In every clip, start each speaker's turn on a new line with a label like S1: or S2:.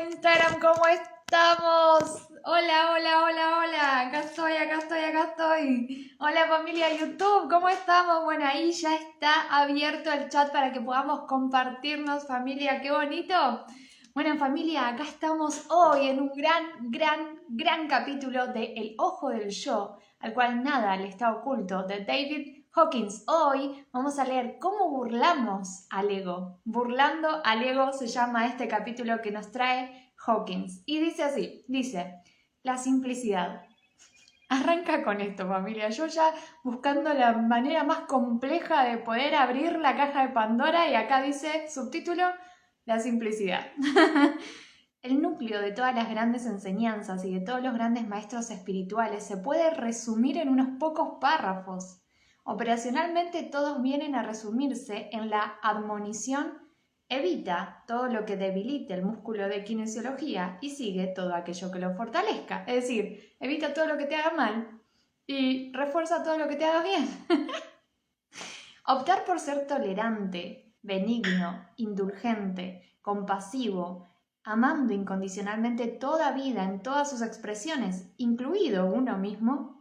S1: Instagram, ¿cómo estamos? Hola, hola, hola, hola. Acá estoy. Hola familia YouTube, ¿cómo estamos? Bueno, ahí ya está abierto el chat para que podamos compartirnos, familia. ¡Qué bonito! Bueno, familia, acá estamos hoy en un gran capítulo de El Ojo del Yo, al cual nada le está oculto, de David Hawkins. Hoy vamos a leer cómo burlamos al ego. Burlando al ego se llama este capítulo que nos trae Hawkins. Y dice así, dice, la simplicidad. Arranca con esto, familia. Yo ya buscando la manera más compleja de poder abrir la caja de Pandora y acá dice, subtítulo, la simplicidad. El núcleo de todas las grandes enseñanzas y de todos los grandes maestros espirituales se puede resumir en unos pocos párrafos. Operacionalmente todos vienen a resumirse en la admonición: evita todo lo que debilite el músculo de kinesiología y sigue todo aquello que lo fortalezca. Es decir, evita todo lo que te haga mal y refuerza todo lo que te haga bien. Optar por ser tolerante, benigno, indulgente, compasivo, amando incondicionalmente toda vida en todas sus expresiones, incluido uno mismo.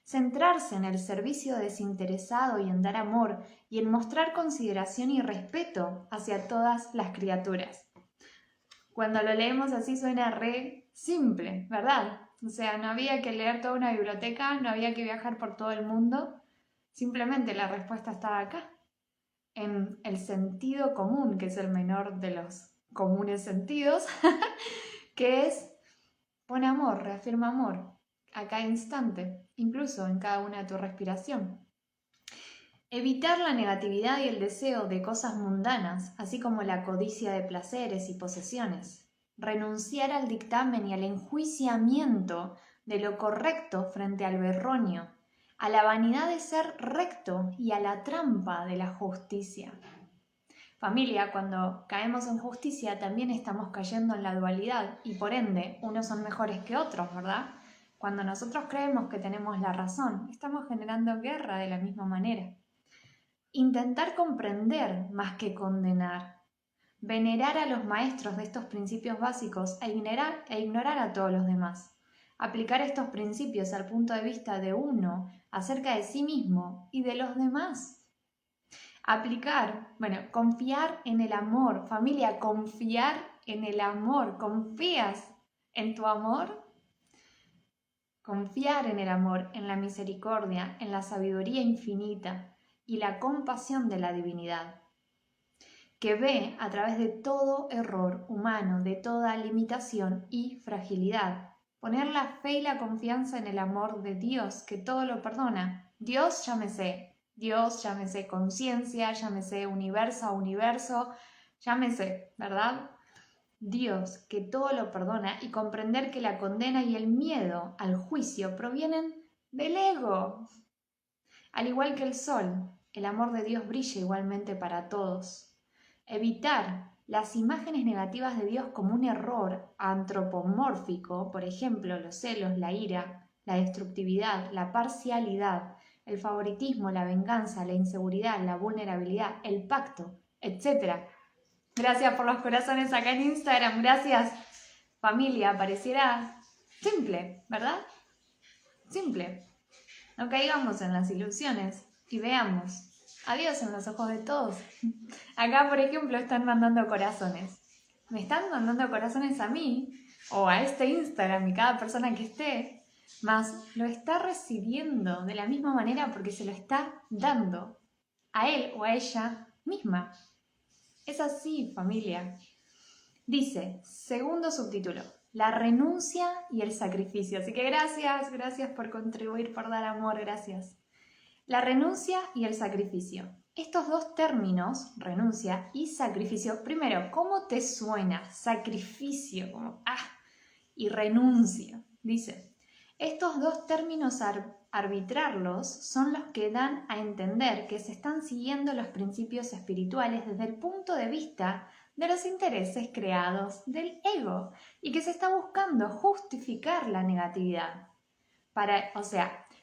S1: Centrarse en el servicio desinteresado y en dar amor y en mostrar consideración y respeto hacia todas las criaturas. Cuando lo leemos así suena re simple, ¿verdad? O sea, no había que leer toda una biblioteca, no había que viajar por todo el mundo. Simplemente la respuesta estaba acá, en el sentido común, que es el menor de los comunes sentidos, que es pon amor, reafirma amor a cada instante, incluso en cada una de tu respiración. Evitar la negatividad y el deseo de cosas mundanas, así como la codicia de placeres y posesiones. Renunciar al dictamen y al enjuiciamiento de lo correcto frente al erróneo, a la vanidad de ser recto y a la trampa de la justicia. Familia, cuando caemos en justicia también estamos cayendo en la dualidad y por ende unos son mejores que otros, ¿verdad? Cuando nosotros creemos que tenemos la razón, estamos generando guerra de la misma manera. Intentar comprender más que condenar. Venerar a los maestros de estos principios básicos e ignorar a todos los demás. Aplicar estos principios al punto de vista de uno acerca de sí mismo y de los demás. Confiar en el amor. Familia, confiar en el amor. ¿Confías en tu amor? Confiar en el amor, en la misericordia, en la sabiduría infinita y la compasión de la divinidad, que ve a través de todo error humano, de toda limitación y fragilidad. Poner la fe y la confianza en el amor de Dios, que todo lo perdona. Dios, llámese conciencia, llámese universo, llámese, ¿verdad? Dios, que todo lo perdona, y comprender que la condena y el miedo al juicio provienen del ego. Al igual que el sol, el amor de Dios brilla igualmente para todos. Evitar las imágenes negativas de Dios como un error antropomórfico, por ejemplo, los celos, la ira, la destructividad, la parcialidad, el favoritismo, la venganza, la inseguridad, la vulnerabilidad, el pacto, etc. Gracias por los corazones acá en Instagram, gracias. Familia, pareciera simple, ¿verdad? Simple. No caigamos en las ilusiones y veamos a Dios en los ojos de todos. Acá, por ejemplo, están mandando corazones. Me están mandando corazones a mí o a este Instagram y cada persona que esté, más lo está recibiendo de la misma manera porque se lo está dando a él o a ella misma. Es así, familia. Dice, segundo subtítulo, la renuncia y el sacrificio. Así que gracias por contribuir, por dar amor, gracias. La renuncia y el sacrificio. Estos dos términos, renuncia y sacrificio, primero, ¿cómo te suena? Sacrificio, como y renuncia. Dice, estos dos términos arbitrarlos son los que dan a entender que se están siguiendo los principios espirituales desde el punto de vista de los intereses creados del ego y que se está buscando justificar la negatividad.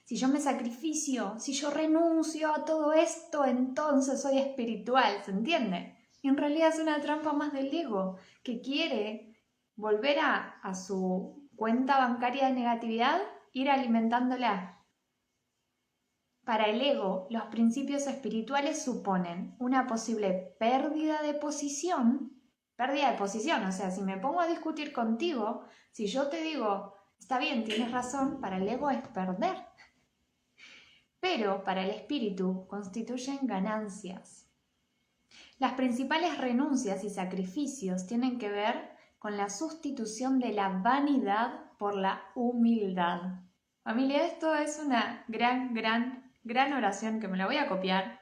S1: Si yo me sacrificio, si yo renuncio a todo esto, entonces soy espiritual, ¿se entiende? Y en realidad es una trampa más del ego que quiere volver a su cuenta bancaria de negatividad, ir alimentándola. Para el ego, los principios espirituales suponen una posible pérdida de posición, o sea, si me pongo a discutir contigo, si yo te digo, está bien, tienes razón, para el ego es perder. Pero para el espíritu constituyen ganancias. Las principales renuncias y sacrificios tienen que ver con la sustitución de la vanidad por la humildad. Familia, esto es una gran oración que me la voy a copiar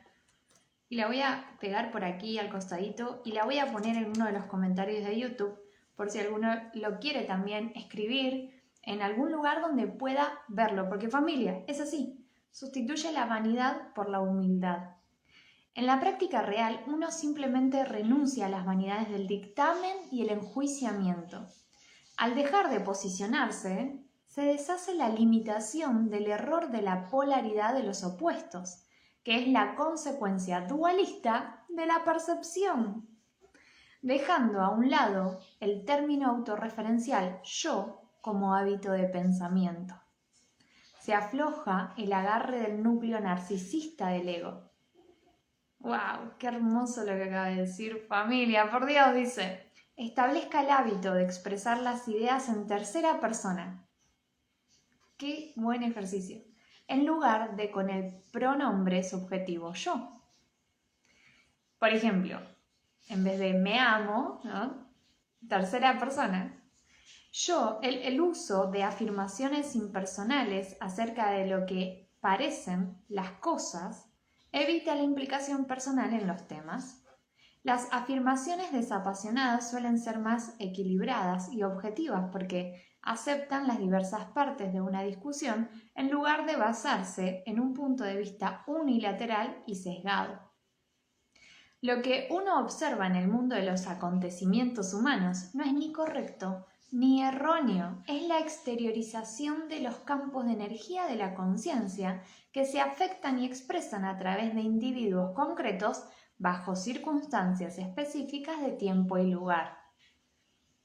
S1: y la voy a pegar por aquí al costadito y la voy a poner en uno de los comentarios de YouTube por si alguno lo quiere también escribir en algún lugar donde pueda verlo, porque familia, es así, sustituye la vanidad por la humildad. En la práctica real, uno simplemente renuncia a las vanidades del dictamen y el enjuiciamiento. Al dejar de posicionarse, se deshace la limitación del error de la polaridad de los opuestos, que es la consecuencia dualista de la percepción. Dejando a un lado el término autorreferencial yo como hábito de pensamiento. Se afloja el agarre del núcleo narcisista del ego. ¡Wow! ¡Qué hermoso lo que acaba de decir, familia! Por Dios, dice, establezca el hábito de expresar las ideas en tercera persona. ¡Qué buen ejercicio! En lugar de con el pronombre subjetivo yo. Por ejemplo, en vez de me amo, ¿no? Tercera persona. Yo, el uso de afirmaciones impersonales acerca de lo que parecen las cosas, evita la implicación personal en los temas. Las afirmaciones desapasionadas suelen ser más equilibradas y objetivas porque aceptan las diversas partes de una discusión en lugar de basarse en un punto de vista unilateral y sesgado. Lo que uno observa en el mundo de los acontecimientos humanos no es ni correcto ni erróneo, es la exteriorización de los campos de energía de la conciencia que se afectan y expresan a través de individuos concretos bajo circunstancias específicas de tiempo y lugar.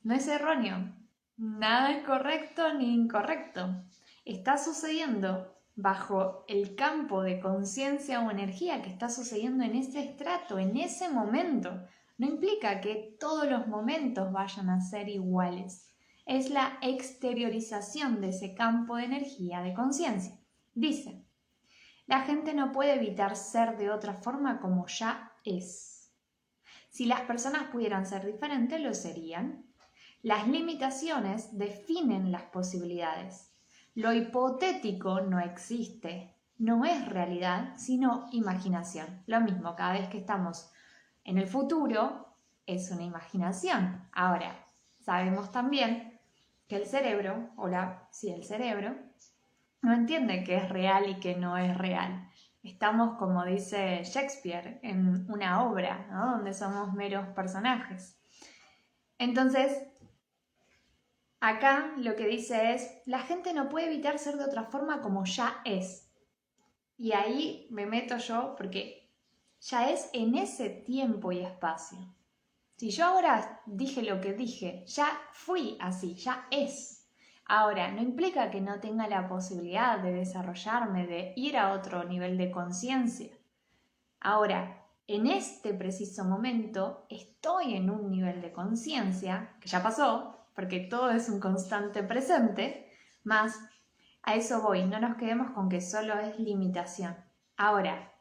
S1: No es erróneo, nada es correcto ni incorrecto. Está sucediendo bajo el campo de conciencia o energía que está sucediendo en ese estrato, en ese momento. No implica que todos los momentos vayan a ser iguales. Es la exteriorización de ese campo de energía de conciencia. Dice, la gente no puede evitar ser de otra forma como ya es. Si las personas pudieran ser diferentes, lo serían. Las limitaciones definen las posibilidades. Lo hipotético no existe, no es realidad, sino imaginación. Lo mismo, cada vez que estamos en el futuro, es una imaginación. Ahora, sabemos también que el cerebro, el cerebro, no entiende que es real y que no es real. Estamos, como dice Shakespeare, en una obra, ¿no? Donde somos meros personajes. Entonces, acá lo que dice es, la gente no puede evitar ser de otra forma como ya es. Y ahí me meto yo porque ya es en ese tiempo y espacio. Si yo ahora dije lo que dije, ya fui así, ya es. Ahora, no implica que no tenga la posibilidad de desarrollarme, de ir a otro nivel de conciencia. Ahora, en este preciso momento, estoy en un nivel de conciencia, que ya pasó, porque todo es un constante presente, más a eso voy, no nos quedemos con que solo es limitación. Ahora,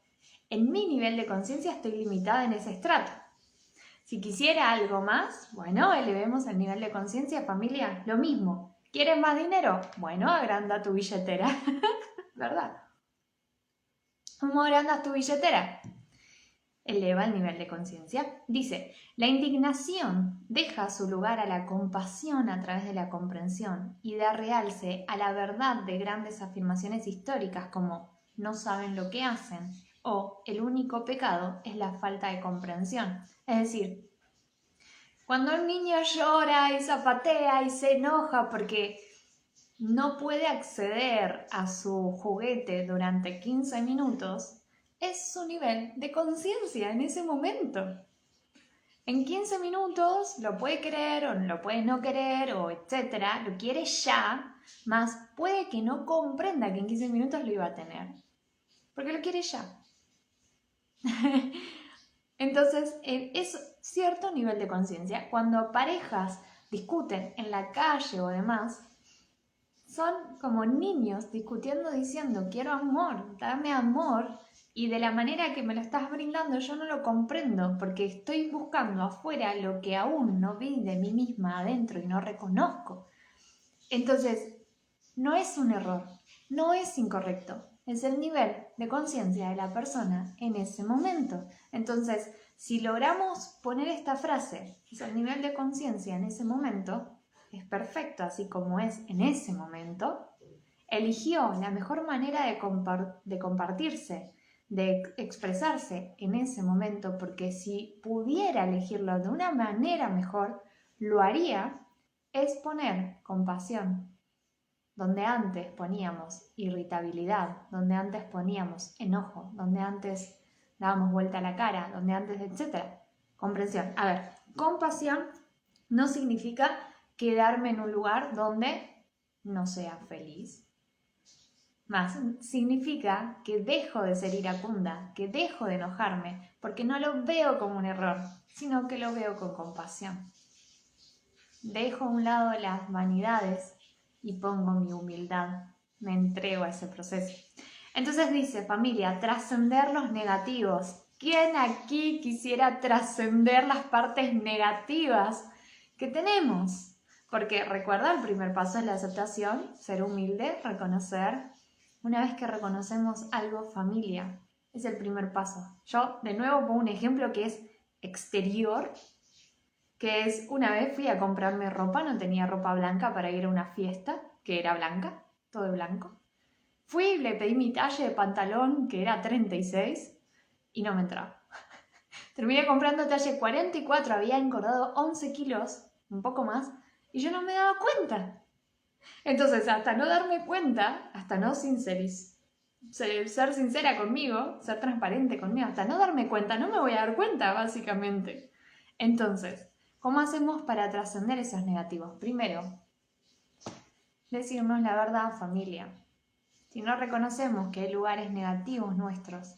S1: en mi nivel de conciencia estoy limitada en ese estrato. Si quisiera algo más, bueno, elevemos el nivel de conciencia, familia, lo mismo. ¿Quieres más dinero? Bueno, agranda tu billetera, ¿verdad? ¿Cómo agrandas tu billetera? Eleva el nivel de conciencia. Dice, la indignación deja su lugar a la compasión a través de la comprensión y da realce a la verdad de grandes afirmaciones históricas como no saben lo que hacen o el único pecado es la falta de comprensión. Es decir, cuando un niño llora y zapatea y se enoja porque no puede acceder a su juguete durante 15 minutos, es su nivel de conciencia en ese momento. En 15 minutos lo puede querer o lo puede no querer o etcétera, lo quiere ya, más puede que no comprenda que en 15 minutos lo iba a tener, porque lo quiere ya. Entonces, es cierto nivel de conciencia. Cuando parejas discuten en la calle o demás, son como niños discutiendo diciendo, quiero amor, dame amor, y de la manera que me lo estás brindando yo no lo comprendo, porque estoy buscando afuera lo que aún no vi de mí misma adentro y no reconozco. Entonces, no es un error, no es incorrecto, es el nivel de conciencia de la persona en ese momento. Entonces, si logramos poner esta frase, es el nivel de conciencia en ese momento, es perfecto así como es en ese momento, eligió la mejor manera de compartirse, de expresarse en ese momento, porque si pudiera elegirlo de una manera mejor, lo haría, es poner compasión, donde antes poníamos irritabilidad, donde antes poníamos enojo, donde antes dábamos vuelta a la cara, donde antes, etcétera. Comprensión. A ver, compasión no significa quedarme en un lugar donde no sea feliz. Más, significa que dejo de ser iracunda, que dejo de enojarme, porque no lo veo como un error, sino que lo veo con compasión. Dejo a un lado las vanidades y pongo mi humildad, me entrego a ese proceso. Entonces dice, familia, trascender los negativos. ¿Quién aquí quisiera trascender las partes negativas que tenemos? Porque recuerda, el primer paso es la aceptación, ser humilde, reconocer. Una vez que reconocemos algo, familia, es el primer paso. Yo de nuevo pongo un ejemplo que es exterior, que es una vez fui a comprarme ropa, no tenía ropa blanca para ir a una fiesta, que era blanca, todo de blanco. Fui y le pedí mi talle de pantalón, que era 36, y no me entraba. Terminé comprando talle 44, había engordado 11 kilos, un poco más, y yo no me daba cuenta. Entonces, hasta no darme cuenta, hasta no ser sincera conmigo, ser transparente conmigo, hasta no darme cuenta, no me voy a dar cuenta, básicamente. Entonces, ¿cómo hacemos para trascender esos negativos? Primero, decirnos la verdad, familia. Si no reconocemos que hay lugares negativos nuestros,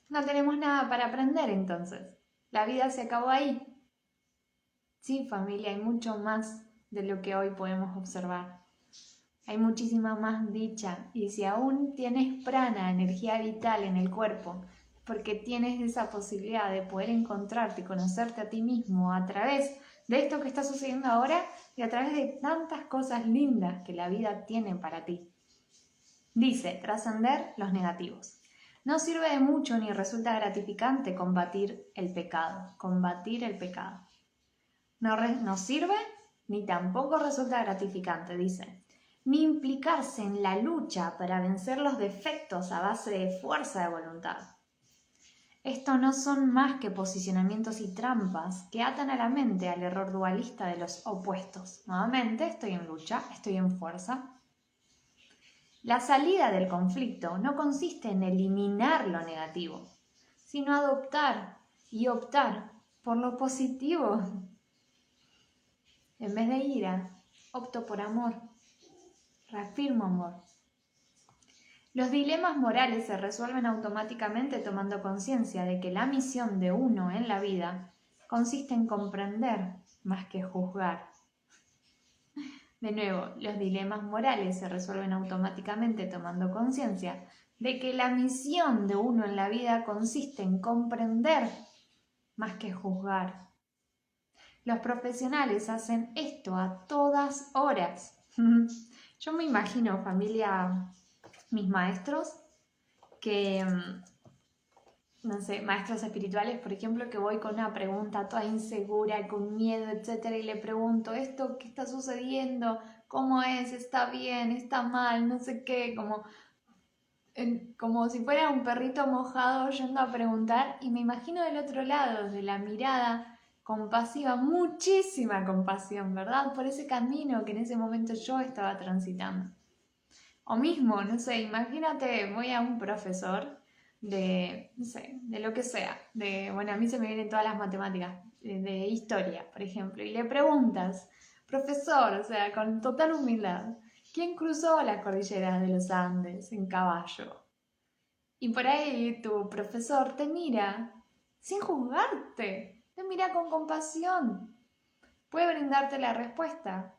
S1: no tenemos nada para aprender entonces. La vida se acabó ahí. Sí, familia, hay mucho más de lo que hoy podemos observar. Hay muchísima más dicha. Y si aún tienes prana, energía vital en el cuerpo, porque tienes esa posibilidad de poder encontrarte y conocerte a ti mismo a través de esto que está sucediendo ahora y a través de tantas cosas lindas que la vida tiene para ti. Dice, trascender los negativos. No sirve de mucho ni resulta gratificante combatir el pecado. No sirve ni tampoco resulta gratificante, dice, ni implicarse en la lucha para vencer los defectos a base de fuerza de voluntad. Esto no son más que posicionamientos y trampas que atan a la mente al error dualista de los opuestos. Nuevamente, estoy en lucha, estoy en fuerza. La salida del conflicto no consiste en eliminar lo negativo, sino adoptar y optar por lo positivo. En vez de ira, opto por amor. Reafirmo amor. Los dilemas morales se resuelven automáticamente tomando conciencia de que la misión de uno en la vida consiste en comprender más que juzgar. De nuevo, los dilemas morales se resuelven automáticamente tomando conciencia de que la misión de uno en la vida consiste en comprender más que juzgar. Los profesionales hacen esto a todas horas. Yo me imagino, familia, mis maestros, que, no sé, maestros espirituales, por ejemplo, que voy con una pregunta toda insegura, con miedo, etcétera, y le pregunto, ¿esto qué está sucediendo? ¿Cómo es? ¿Está bien? ¿Está mal? No sé qué, como si fuera un perrito mojado yendo a preguntar, y me imagino del otro lado, de la mirada compasiva, muchísima compasión, ¿verdad? Por ese camino que en ese momento yo estaba transitando. O mismo, no sé, imagínate, voy a un profesor no sé, de lo que sea. Bueno, a mí se me vienen todas las matemáticas, de historia, por ejemplo, y le preguntas, profesor, o sea, con total humildad, ¿quién cruzó las cordilleras de los Andes en caballo? Y por ahí tu profesor te mira sin juzgarte, te mira con compasión, puede brindarte la respuesta.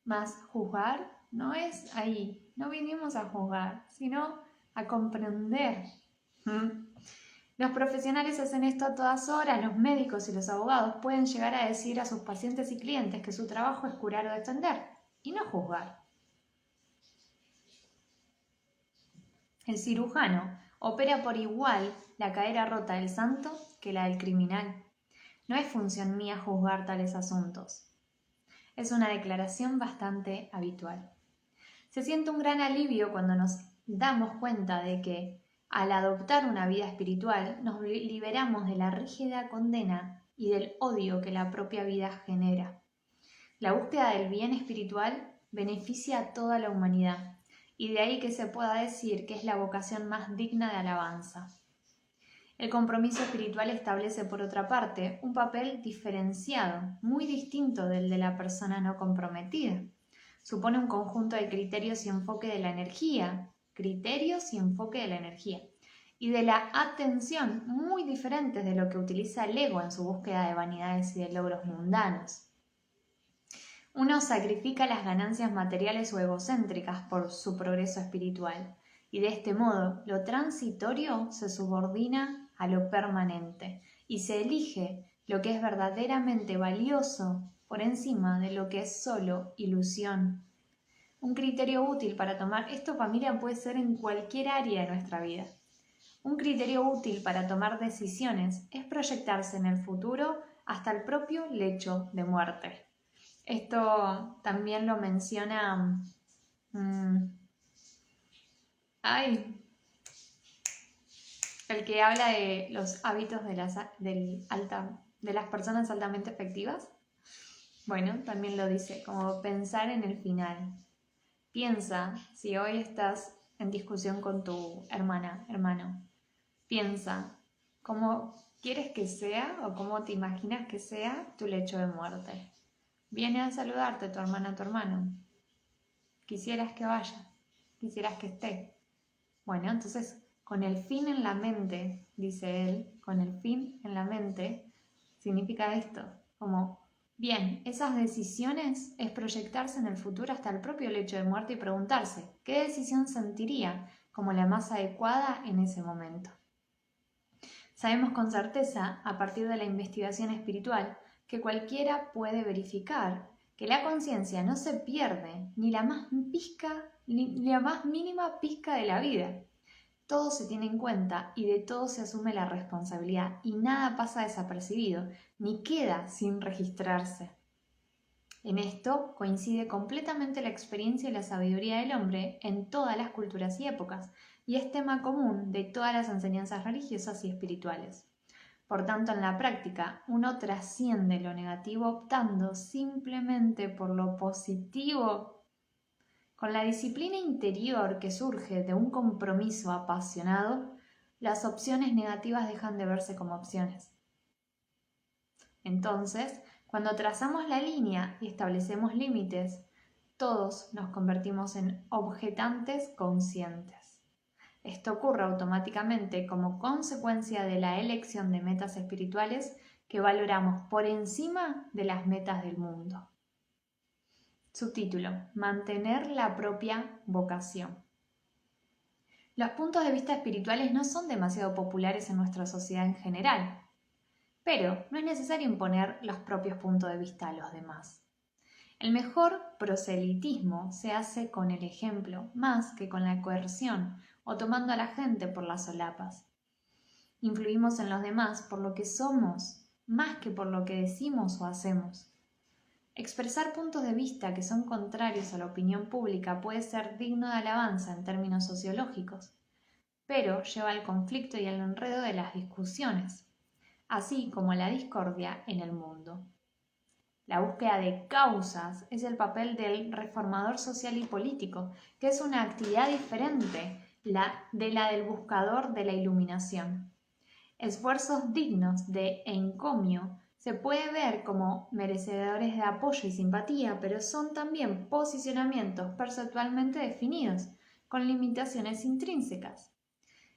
S1: Mas juzgar no es ahí, no vinimos a juzgar, sino a comprender. Los profesionales hacen esto a todas horas, los médicos y los abogados pueden llegar a decir a sus pacientes y clientes que su trabajo es curar o defender, y no juzgar. El cirujano opera por igual la cadera rota del santo que la del criminal. No es función mía juzgar tales asuntos. Es una declaración bastante habitual. Se siente un gran alivio cuando nos damos cuenta de que, al adoptar una vida espiritual, nos liberamos de la rígida condena y del odio que la propia vida genera. La búsqueda del bien espiritual beneficia a toda la humanidad, y de ahí que se pueda decir que es la vocación más digna de alabanza. El compromiso espiritual establece, por otra parte, un papel diferenciado, muy distinto del de la persona no comprometida. Supone un conjunto de criterios y enfoque de la energía, y de la atención muy diferentes de lo que utiliza el ego en su búsqueda de vanidades y de logros mundanos. Uno sacrifica las ganancias materiales o egocéntricas por su progreso espiritual, y de este modo lo transitorio se subordina a lo permanente, y se elige lo que es verdaderamente valioso por encima de lo que es solo ilusión. Un criterio útil para tomar esto, familia, puede ser en cualquier área de nuestra vida. Un criterio útil para tomar decisiones es proyectarse en el futuro hasta el propio lecho de muerte. Esto también lo menciona el que habla de los hábitos de las personas altamente efectivas. Bueno, también lo dice, como pensar en el final. Piensa, si hoy estás en discusión con tu hermano, piensa cómo quieres que sea o cómo te imaginas que sea tu lecho de muerte. Viene a saludarte tu hermano. Quisieras que vaya, quisieras que esté. Bueno, entonces, con el fin en la mente, dice él, con el fin en la mente, significa esto, como, bien, esas decisiones es proyectarse en el futuro hasta el propio lecho de muerte y preguntarse, ¿qué decisión sentiría como la más adecuada en ese momento? Sabemos con certeza, a partir de la investigación espiritual, que cualquiera puede verificar que la conciencia no se pierde ni la más mínima pizca de la vida. Todo se tiene en cuenta y de todo se asume la responsabilidad y nada pasa desapercibido ni queda sin registrarse. En esto coincide completamente la experiencia y la sabiduría del hombre en todas las culturas y épocas, y es tema común de todas las enseñanzas religiosas y espirituales. Por tanto, en la práctica, uno trasciende lo negativo optando simplemente por lo positivo. Con la disciplina interior que surge de un compromiso apasionado, las opciones negativas dejan de verse como opciones. Entonces, cuando trazamos la línea y establecemos límites, todos nos convertimos en objetantes conscientes. Esto ocurre automáticamente como consecuencia de la elección de metas espirituales que valoramos por encima de las metas del mundo. Subtítulo: mantener la propia vocación. Los puntos de vista espirituales no son demasiado populares en nuestra sociedad en general, pero no es necesario imponer los propios puntos de vista a los demás. El mejor proselitismo se hace con el ejemplo, más que con la coerción o tomando a la gente por las solapas. Influimos en los demás por lo que somos, más que por lo que decimos o hacemos. Expresar puntos de vista que son contrarios a la opinión pública puede ser digno de alabanza en términos sociológicos, pero lleva al conflicto y al enredo de las discusiones, así como a la discordia en el mundo. La búsqueda de causas es el papel del reformador social y político, que es una actividad diferente de la del buscador de la iluminación. Esfuerzos dignos de encomio se puede ver como merecedores de apoyo y simpatía, pero son también posicionamientos perceptualmente definidos, con limitaciones intrínsecas.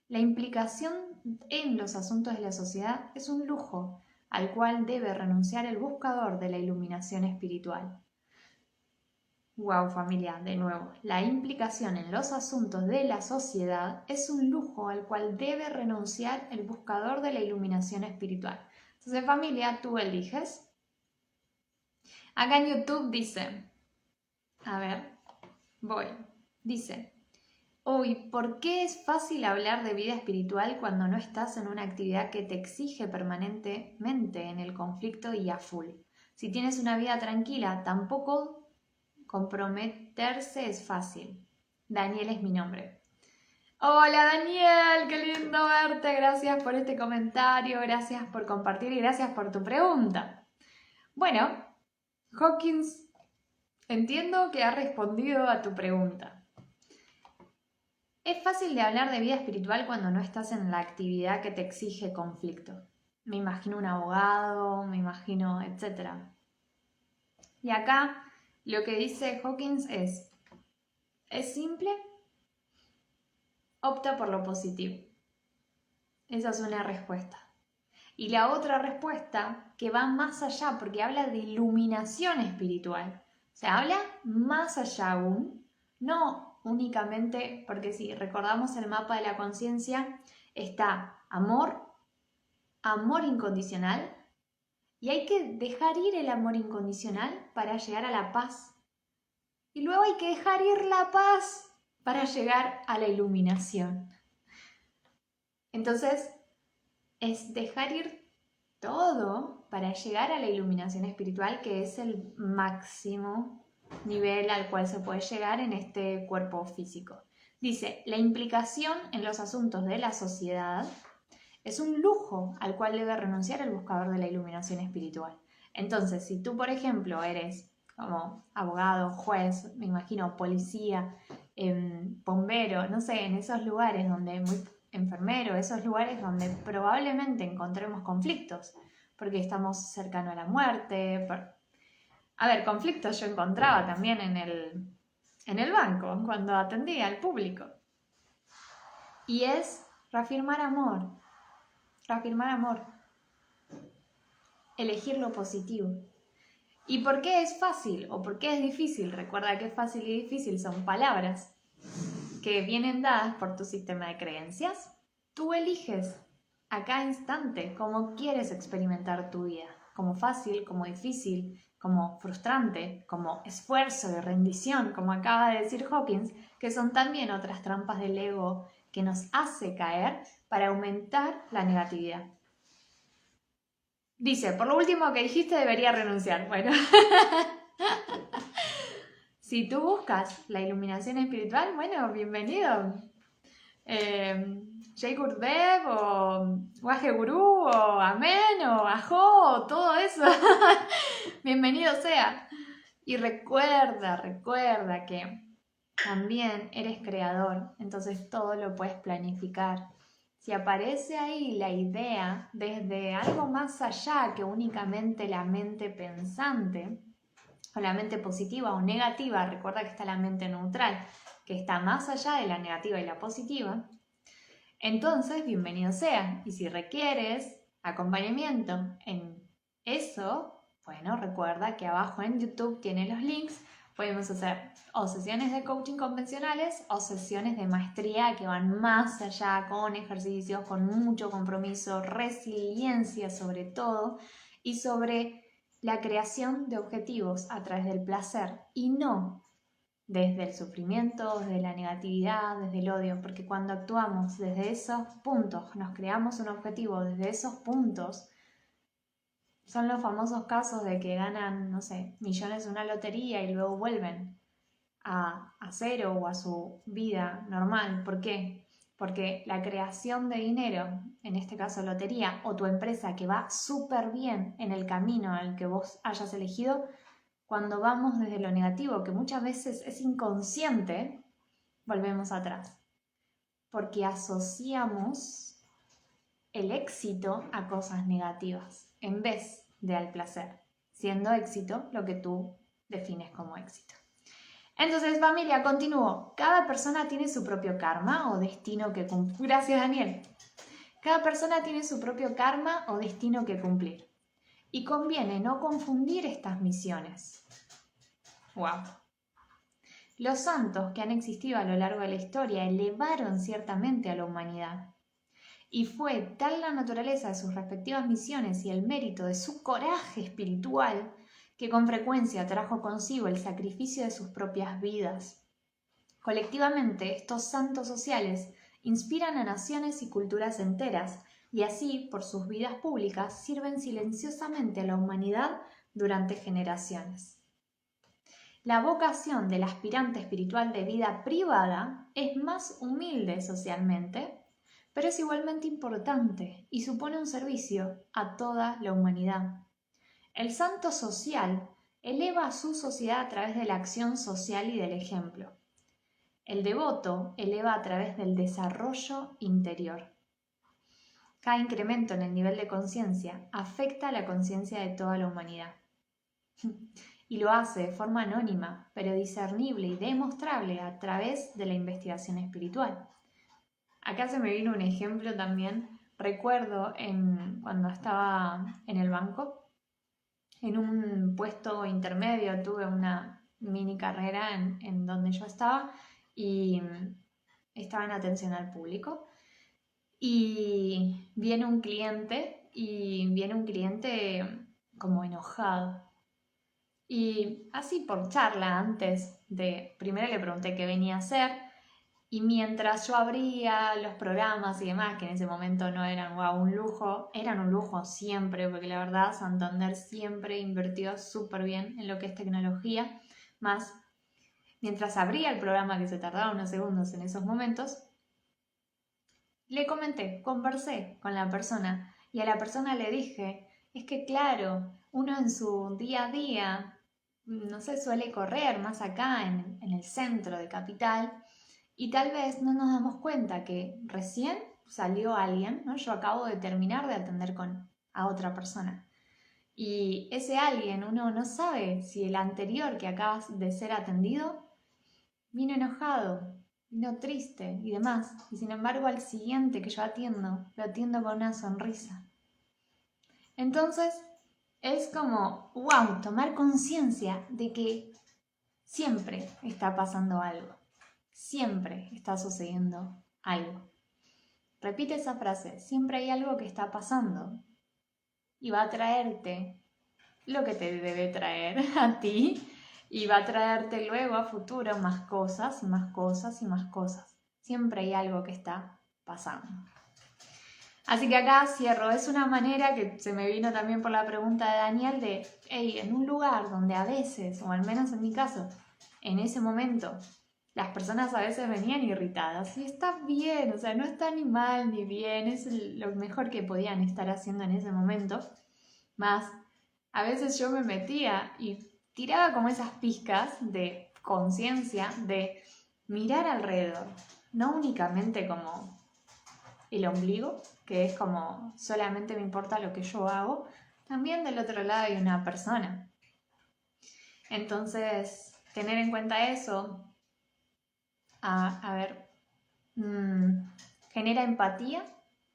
S1: La implicación en los asuntos de la sociedad es un lujo al cual debe renunciar el buscador de la iluminación espiritual. Wow, familia, de nuevo. La implicación en los asuntos de la sociedad es un lujo al cual debe renunciar el buscador de la iluminación espiritual. Entonces, familia, tú eliges. Acá en YouTube dice, a ver, dice, uy, ¿por qué es fácil hablar de vida espiritual cuando no estás en una actividad que te exige permanentemente en el conflicto y a full? Si tienes una vida tranquila, tampoco comprometerse es fácil. Daniel es mi nombre. Hola Daniel, qué lindo verte. Gracias por este comentario, gracias por compartir y gracias por tu pregunta. Bueno, Hawkins, entiendo que ha respondido a tu pregunta. Es fácil de hablar de vida espiritual cuando no estás en la actividad que te exige conflicto. Me imagino un abogado, me imagino, etc. Y acá lo que dice Hawkins es simple, opta por lo positivo. Esa es una respuesta. Y la otra respuesta que va más allá, porque habla de iluminación espiritual. O sea, habla más allá aún, no únicamente, porque si recordamos el mapa de la conciencia, está amor, amor incondicional, y hay que dejar ir el amor incondicional para llegar a la paz. Y luego hay que dejar ir la paz para llegar a la iluminación. Entonces, es dejar ir todo para llegar a la iluminación espiritual, que es el máximo nivel al cual se puede llegar en este cuerpo físico. Dice, la implicación en los asuntos de la sociedad es un lujo al cual debe renunciar el buscador de la iluminación espiritual. Entonces, si tú, por ejemplo, eres como abogado, juez, me imagino, policía, bombero, no sé, en esos lugares donde enfermero, esos lugares donde probablemente encontremos conflictos, porque estamos cercanos a la muerte. A ver, conflictos yo encontraba también en el banco, cuando atendía al público. Y es reafirmar amor, elegir lo positivo. ¿Y por qué es fácil o por qué es difícil? Recuerda que fácil y difícil son palabras que vienen dadas por tu sistema de creencias. Tú eliges a cada instante cómo quieres experimentar tu vida, como fácil, como difícil, como frustrante, como esfuerzo y rendición, como acaba de decir Hawkins, que son también otras trampas del ego que nos hace caer para aumentar la negatividad. Dice, por lo último que dijiste debería renunciar. Bueno, si tú buscas la iluminación espiritual, bueno, bienvenido. Jay Gurdev o Waje Guru o Amén o Ajo, todo eso. Bienvenido sea. Y recuerda que también eres creador, entonces todo lo puedes planificar. Si aparece ahí la idea desde algo más allá que únicamente la mente pensante, o la mente positiva o negativa, recuerda que está la mente neutral, que está más allá de la negativa y la positiva, entonces bienvenido sea. Y si requieres acompañamiento en eso, bueno, recuerda que abajo en YouTube tiene los links. Podemos hacer o sesiones de coaching convencionales o sesiones de maestría que van más allá, con ejercicios, con mucho compromiso, resiliencia sobre todo, y sobre la creación de objetivos a través del placer y no desde el sufrimiento, desde la negatividad, desde el odio, porque cuando actuamos desde esos puntos, nos creamos un objetivo desde esos puntos. Son los famosos casos de que ganan, no sé, millones en una lotería y luego vuelven a cero o a su vida normal. ¿Por qué? Porque la creación de dinero, en este caso lotería, o tu empresa que va súper bien en el camino al que vos hayas elegido, cuando vamos desde lo negativo, que muchas veces es inconsciente, volvemos atrás. porque asociamos el éxito a cosas negativas en vez de al placer, siendo éxito lo que tú defines como éxito. Entonces, familia, continúo. Cada persona tiene su propio karma o destino que cumplir. Gracias, Daniel. Cada persona tiene su propio karma o destino que cumplir. Y conviene no confundir estas misiones. ¡Wow! Los santos que han existido a lo largo de la historia elevaron ciertamente a la humanidad. Y fue tal la naturaleza de sus respectivas misiones y el mérito de su coraje espiritual que con frecuencia trajo consigo el sacrificio de sus propias vidas. Colectivamente, estos santos sociales inspiran a naciones y culturas enteras y así, por sus vidas públicas, sirven silenciosamente a la humanidad durante generaciones. La vocación del aspirante espiritual de vida privada es más humilde socialmente, pero es igualmente importante y supone un servicio a toda la humanidad. El santo social eleva a su sociedad a través de la acción social y del ejemplo. El devoto eleva a través del desarrollo interior. Cada incremento en el nivel de conciencia afecta a la conciencia de toda la humanidad. Y lo hace de forma anónima, pero discernible y demostrable a través de la investigación espiritual. Acá se me vino un ejemplo también. Recuerdo cuando estaba en el banco, en un puesto intermedio, tuve una mini carrera en donde yo estaba y estaba en atención al público. Y viene un cliente como enojado. Y así por charla primero le pregunté qué venía a hacer. Y mientras yo abría los programas y demás, que en ese momento no eran un lujo, eran un lujo siempre, porque la verdad Santander siempre invirtió súper bien en lo que es tecnología, más mientras abría el programa, que se tardaba unos segundos en esos momentos, conversé con la persona y a la persona le dije, es que claro, uno en su día a día, no sé, suele correr más acá en el centro de Capital, y tal vez no nos damos cuenta que recién salió alguien, ¿no? Yo acabo de terminar de atender a otra persona. Y ese alguien, uno no sabe si el anterior que acabas de ser atendido vino enojado, vino triste y demás. Y sin embargo al siguiente que yo atiendo, lo atiendo con una sonrisa. Entonces es como, tomar conciencia de que siempre está pasando algo. Siempre está sucediendo algo. Repite esa frase, siempre hay algo que está pasando y va a traerte lo que te debe traer a ti y va a traerte luego a futuro más cosas y más cosas y más cosas. Siempre hay algo que está pasando. Así que acá cierro. Es una manera que se me vino también por la pregunta de Daniel de, en un lugar donde a veces, o al menos en mi caso, en ese momento, las personas a veces venían irritadas y está bien, o sea, no está ni mal ni bien, es lo mejor que podían estar haciendo en ese momento. Más, a veces yo me metía y tiraba como esas pizcas de conciencia, de mirar alrededor, no únicamente como el ombligo, que es como solamente me importa lo que yo hago, también del otro lado hay una persona. Entonces, tener en cuenta eso, genera empatía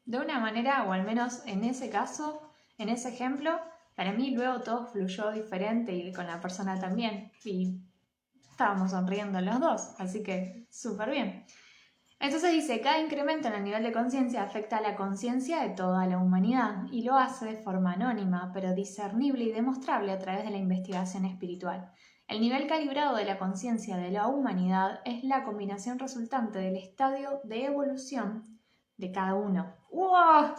S1: de una manera, o al menos en ese caso, en ese ejemplo, para mí luego todo fluyó diferente y con la persona también, y estábamos sonriendo los dos, así que súper bien. Entonces dice, cada incremento en el nivel de conciencia afecta a la conciencia de toda la humanidad y lo hace de forma anónima, pero discernible y demostrable a través de la investigación espiritual. El nivel calibrado de la conciencia de la humanidad es la combinación resultante del estadio de evolución de cada uno. ¡Wow!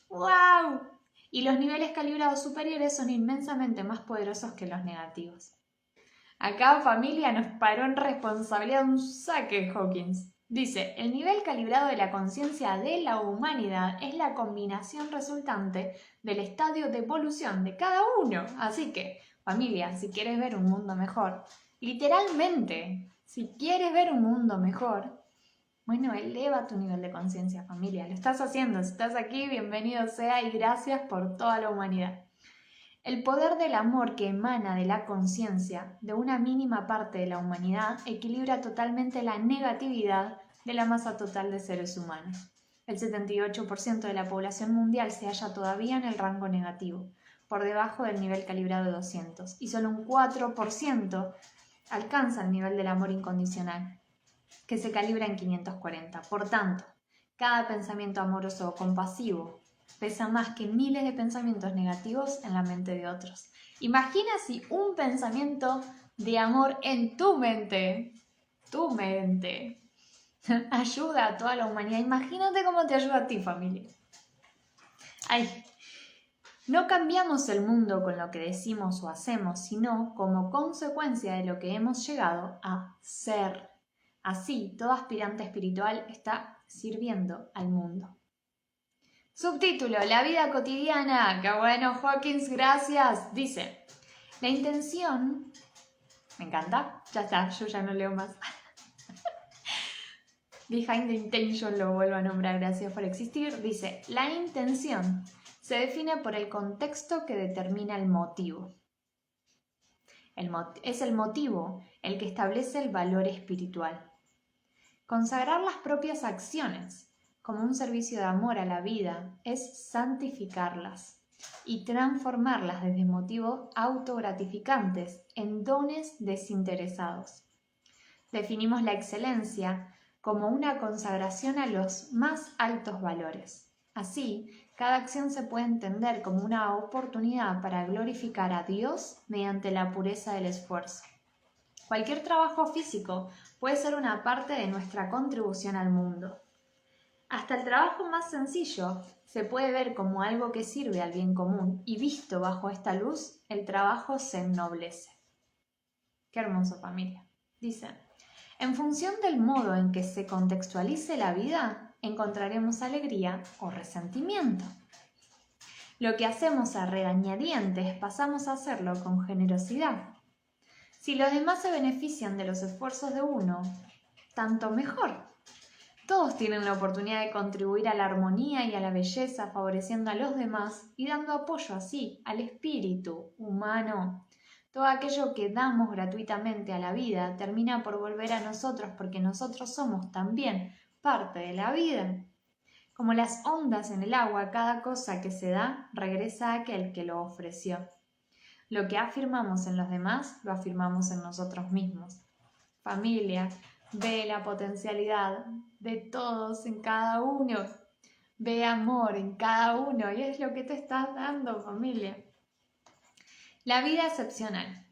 S1: ¡Wow! Y los niveles calibrados superiores son inmensamente más poderosos que los negativos. Acá, familia, nos paró en responsabilidad un saque Hawkins. Dice, el nivel calibrado de la conciencia de la humanidad es la combinación resultante del estadio de evolución de cada uno. Así que, familia, si quieres ver un mundo mejor, literalmente, si quieres ver un mundo mejor, Bueno, eleva tu nivel de conciencia, familia. Lo estás haciendo. Si estás aquí, bienvenido sea y gracias por toda la humanidad. El poder del amor que emana de la conciencia de una mínima parte de la humanidad equilibra totalmente la negatividad de la masa total de seres humanos. El 78% de la población mundial se halla todavía en el rango negativo, por debajo del nivel calibrado de 200, y solo un 4% alcanza el nivel del amor incondicional, que se calibra en 540. Por tanto, cada pensamiento amoroso o compasivo pesa más que miles de pensamientos negativos en la mente de otros. Imagina si un pensamiento de amor en tu mente, ayuda a toda la humanidad. Imagínate cómo te ayuda a ti, familia. Ay, no cambiamos el mundo con lo que decimos o hacemos, sino como consecuencia de lo que hemos llegado a ser. Así, todo aspirante espiritual está sirviendo al mundo. Subtítulo: La vida cotidiana. Qué bueno, Hawkins, gracias. Dice, la intención... Me encanta. Ya está, yo ya no leo más. Behind the intention lo vuelvo a nombrar, gracias por existir. Dice, la intención se define por el contexto que determina el motivo. Es el motivo el que establece el valor espiritual. Consagrar las propias acciones como un servicio de amor a la vida es santificarlas y transformarlas desde motivos autogratificantes en dones desinteresados. Definimos la excelencia como una consagración a los más altos valores. Así, cada acción se puede entender como una oportunidad para glorificar a Dios mediante la pureza del esfuerzo. Cualquier trabajo físico puede ser una parte de nuestra contribución al mundo. Hasta el trabajo más sencillo se puede ver como algo que sirve al bien común y visto bajo esta luz, el trabajo se ennoblece. Qué hermoso, familia. Dice, en función del modo en que se contextualice la vida, encontraremos alegría o resentimiento. Lo que hacemos a regañadientes pasamos a hacerlo con generosidad. Si los demás se benefician de los esfuerzos de uno, tanto mejor. Todos tienen la oportunidad de contribuir a la armonía y a la belleza, favoreciendo a los demás y dando apoyo así al espíritu humano. Todo aquello que damos gratuitamente a la vida termina por volver a nosotros porque nosotros somos también parte de la vida. Como las ondas en el agua, cada cosa que se da regresa a aquel que lo ofreció. Lo que afirmamos en los demás, lo afirmamos en nosotros mismos. Familia, ve la potencialidad de todos en cada uno. Ve amor en cada uno y es lo que te estás dando, familia. La vida excepcional.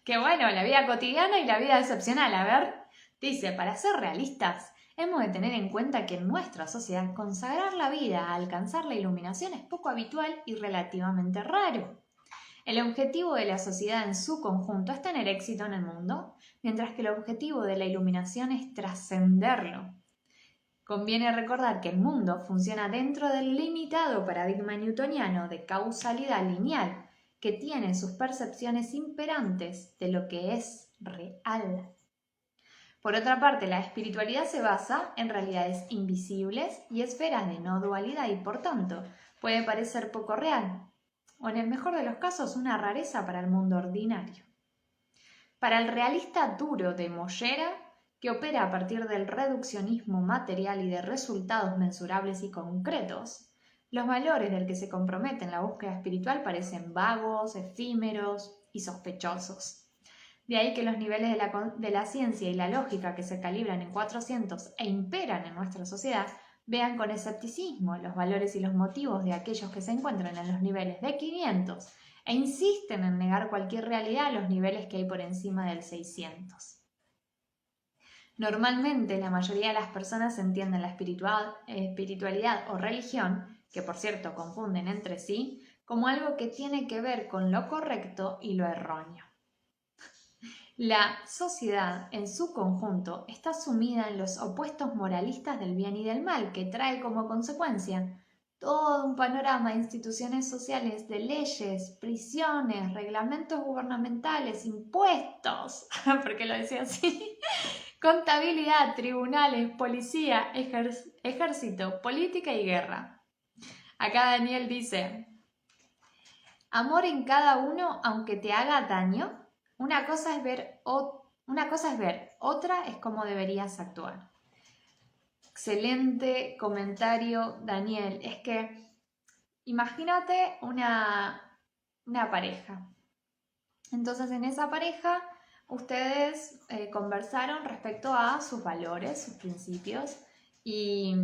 S1: Qué bueno, la vida cotidiana y la vida excepcional. A ver, dice, para ser realistas, hemos de tener en cuenta que en nuestra sociedad consagrar la vida a alcanzar la iluminación es poco habitual y relativamente raro. El objetivo de la sociedad en su conjunto es tener éxito en el mundo, mientras que el objetivo de la iluminación es trascenderlo. Conviene recordar que el mundo funciona dentro del limitado paradigma newtoniano de causalidad lineal, que tiene sus percepciones imperantes de lo que es real. Por otra parte, la espiritualidad se basa en realidades invisibles y esferas de no dualidad y, por tanto, puede parecer poco real, o en el mejor de los casos una rareza para el mundo ordinario. Para el realista duro de mollera, que opera a partir del reduccionismo material y de resultados mensurables y concretos, los valores del que se compromete en la búsqueda espiritual parecen vagos, efímeros y sospechosos. De ahí que los niveles de la ciencia y la lógica que se calibran en 400 e imperan en nuestra sociedad vean con escepticismo los valores y los motivos de aquellos que se encuentran en los niveles de 500 e insisten en negar cualquier realidad a los niveles que hay por encima del 600. Normalmente la mayoría de las personas entienden la espiritualidad o religión, que por cierto confunden entre sí, como algo que tiene que ver con lo correcto y lo erróneo. La sociedad en su conjunto está sumida en los opuestos moralistas del bien y del mal, que trae como consecuencia todo un panorama de instituciones sociales, de leyes, prisiones, reglamentos gubernamentales, impuestos, porque lo decía así, contabilidad, tribunales, policía, ejército, política y guerra. Acá Daniel dice, amor en cada uno aunque te haga daño. Una cosa es ver, otra es cómo deberías actuar. Excelente comentario, Daniel. Es que imagínate una pareja. Entonces en esa pareja ustedes conversaron respecto a sus valores, sus principios y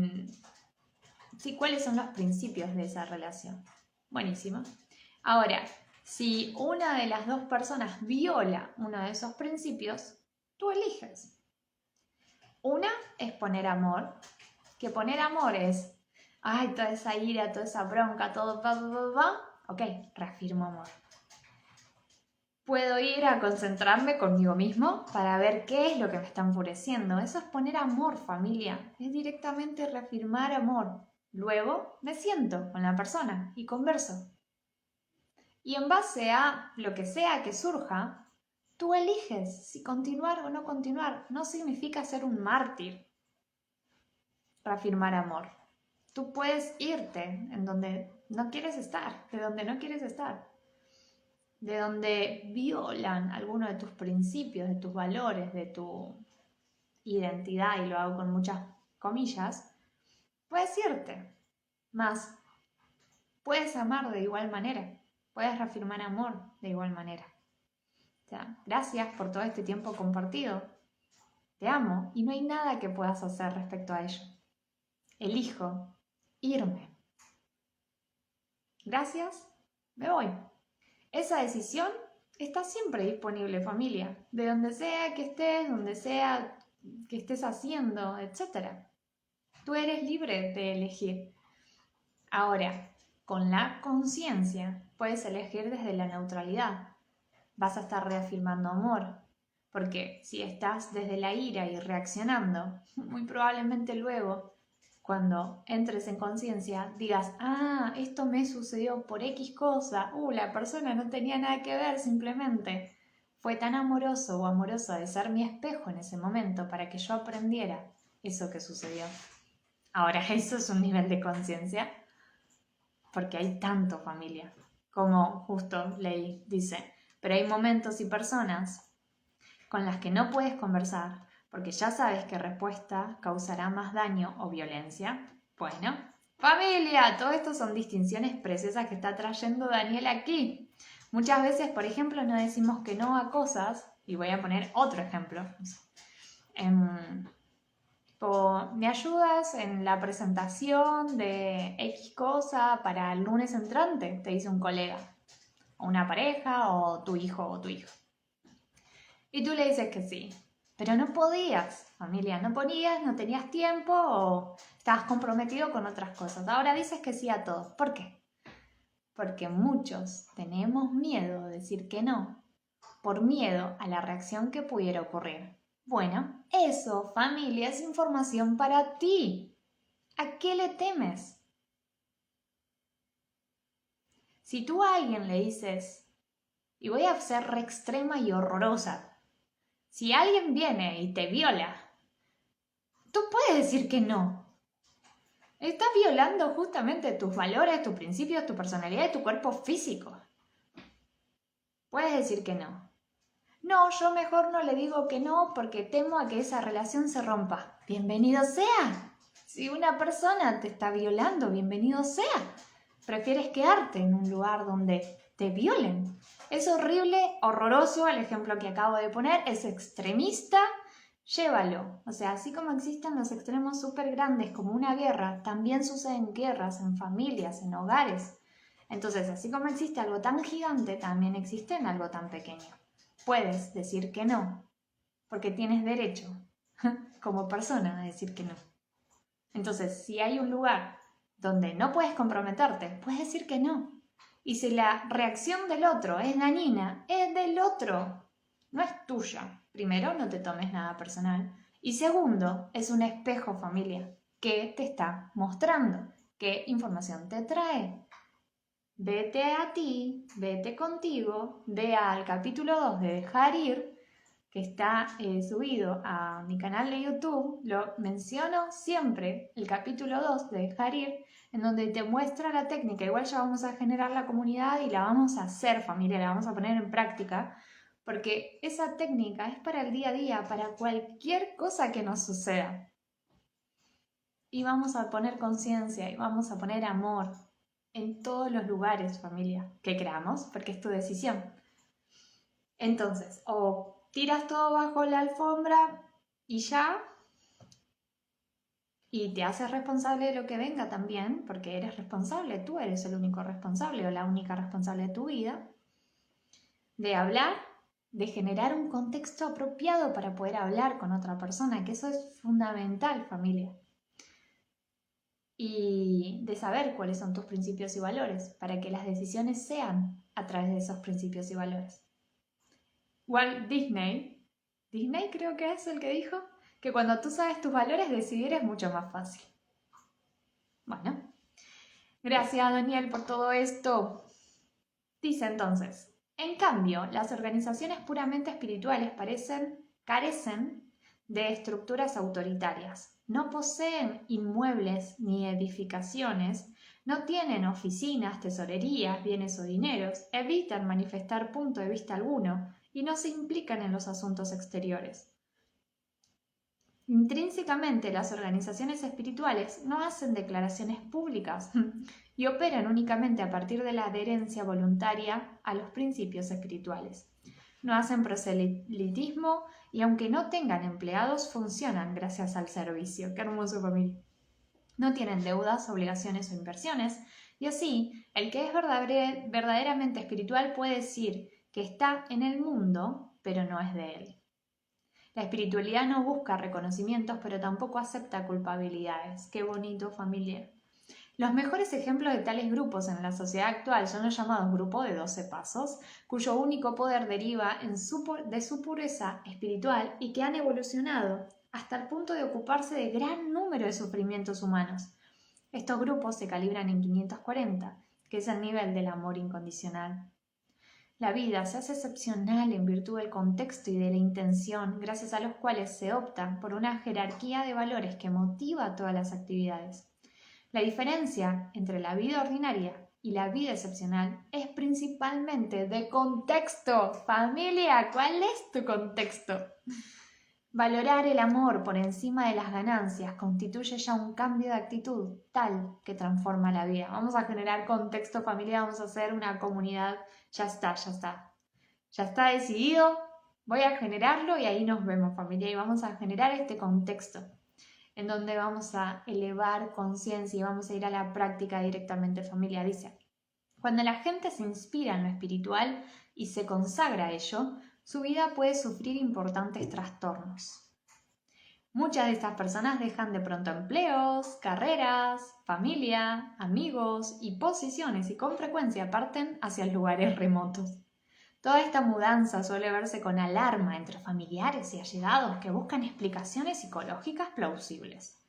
S1: sí, cuáles son los principios de esa relación. Buenísimo. Ahora, si una de las dos personas viola uno de esos principios, tú eliges. Una es poner amor, que poner amor es, ay, toda esa ira, toda esa bronca, todo, ok, reafirmo amor. Puedo ir a concentrarme conmigo mismo para ver qué es lo que me está enfureciendo. Eso es poner amor, familia. Es directamente reafirmar amor. Luego me siento con la persona y converso. Y en base a lo que sea que surja, tú eliges si continuar o no continuar. No significa ser un mártir. Reafirmar amor. Tú puedes irte en donde no quieres estar, de donde no quieres estar, de donde violan alguno de tus principios, de tus valores, de tu identidad, y lo hago con muchas comillas, puedes irte. Más, puedes amar de igual manera, puedes reafirmar amor de igual manera. O sea, gracias por todo este tiempo compartido. Te amo y no hay nada que puedas hacer respecto a ello. Elijo irme. Gracias, me voy. Esa decisión está siempre disponible, familia, de donde sea que estés, donde sea que estés haciendo, etc. Tú eres libre de elegir. Ahora, con la conciencia, puedes elegir desde la neutralidad. Vas a estar reafirmando amor, porque si estás desde la ira y reaccionando, muy probablemente luego, cuando entres en conciencia, digas, esto me sucedió por X cosa, la persona no tenía nada que ver, simplemente fue tan amoroso o amorosa de ser mi espejo en ese momento para que yo aprendiera eso que sucedió. Ahora, eso es un nivel de conciencia, porque hay tanto, familia, como justo Ley dice, pero hay momentos y personas con las que no puedes conversar, porque ya sabes qué respuesta causará más daño o violencia. Bueno, familia, todo esto son distinciones preciosas que está trayendo Daniel aquí. Muchas veces, por ejemplo, no decimos que no a cosas, y voy a poner otro ejemplo. ¿Me ayudas en la presentación de X cosa para el lunes entrante? Te dice un colega, o una pareja, o tu hijo o tu hija. Y tú le dices que sí, pero no podías, familia, no podías, no tenías tiempo o estabas comprometido con otras cosas. Ahora dices que sí a todo. ¿Por qué? Porque muchos tenemos miedo de decir que no, por miedo a la reacción que pudiera ocurrir. Bueno, eso, familia, es información para ti. ¿A qué le temes? Si tú a alguien le dices, y voy a ser re extrema y horrorosa, si alguien viene y te viola, tú puedes decir que no. Estás violando justamente tus valores, tus principios, tu personalidad y tu cuerpo físico. Puedes decir que no. No, yo mejor no le digo que no porque temo a que esa relación se rompa. Bienvenido sea. Si una persona te está violando, bienvenido sea. Prefieres quedarte en un lugar donde te violen. Es horrible, horroroso el ejemplo que acabo de poner, es extremista, llévalo. O sea, así como existen los extremos súper grandes como una guerra, también suceden guerras en familias, en hogares. Entonces, así como existe algo tan gigante, también existe en algo tan pequeño. Puedes decir que no, porque tienes derecho como persona a decir que no. Entonces, si hay un lugar donde no puedes comprometerte, puedes decir que no. Y si la reacción del otro es dañina, es del otro, no es tuya. Primero, no te tomes nada personal. Y segundo, es un espejo, familia, que te está mostrando qué información te trae. Vete a ti, vete contigo, ve al capítulo 2 de Dejar Ir, que está subido a mi canal de YouTube, lo menciono siempre, el capítulo 2 de Dejar Ir, en donde te muestra la técnica. Igual ya vamos a generar la comunidad y la vamos a hacer, familia, la vamos a poner en práctica, porque esa técnica es para el día a día, para cualquier cosa que nos suceda. Y vamos a poner conciencia y vamos a poner amor en todos los lugares, familia, que queramos, porque es tu decisión. Entonces, o tiras todo bajo la alfombra y ya, y te haces responsable de lo que venga también, porque eres responsable, tú eres el único responsable o la única responsable de tu vida, de hablar, de generar un contexto apropiado para poder hablar con otra persona, que eso es fundamental, familia. Y de saber cuáles son tus principios y valores, para que las decisiones sean a través de esos principios y valores. Walt Disney creo que es el que dijo que cuando tú sabes tus valores, decidir es mucho más fácil. Bueno, gracias Daniel por todo esto. Dice entonces, en cambio, las organizaciones puramente espirituales carecen de estructuras autoritarias, no poseen inmuebles ni edificaciones, no tienen oficinas, tesorerías, bienes o dineros, evitan manifestar punto de vista alguno y no se implican en los asuntos exteriores. Intrínsecamente, las organizaciones espirituales no hacen declaraciones públicas y operan únicamente a partir de la adherencia voluntaria a los principios espirituales. No hacen proselitismo y aunque no tengan empleados, funcionan gracias al servicio. ¡Qué hermoso, familia! No tienen deudas, obligaciones o inversiones, y así, el que es verdaderamente espiritual puede decir que está en el mundo, pero no es de él. La espiritualidad no busca reconocimientos, pero tampoco acepta culpabilidades. ¡Qué bonito, familia! Los mejores ejemplos de tales grupos en la sociedad actual son los llamados grupos de 12 pasos, cuyo único poder deriva de su pureza espiritual y que han evolucionado hasta el punto de ocuparse de gran número de sufrimientos humanos. Estos grupos se calibran en 540, que es el nivel del amor incondicional. La vida se hace excepcional en virtud del contexto y de la intención, gracias a los cuales se opta por una jerarquía de valores que motiva todas las actividades. La diferencia entre la vida ordinaria y la vida excepcional es principalmente de contexto. Familia, ¿cuál es tu contexto? Valorar el amor por encima de las ganancias constituye ya un cambio de actitud tal que transforma la vida. Vamos a generar contexto, familia, vamos a hacer una comunidad. Ya está. Ya está decidido, voy a generarlo y ahí nos vemos, familia, y vamos a generar este contexto en donde vamos a elevar conciencia y vamos a ir a la práctica directamente, familia. Dice, cuando la gente se inspira en lo espiritual y se consagra a ello, su vida puede sufrir importantes trastornos. Muchas de estas personas dejan de pronto empleos, carreras, familia, amigos y posiciones y con frecuencia parten hacia lugares remotos. Toda esta mudanza suele verse con alarma entre familiares y allegados que buscan explicaciones psicológicas plausibles.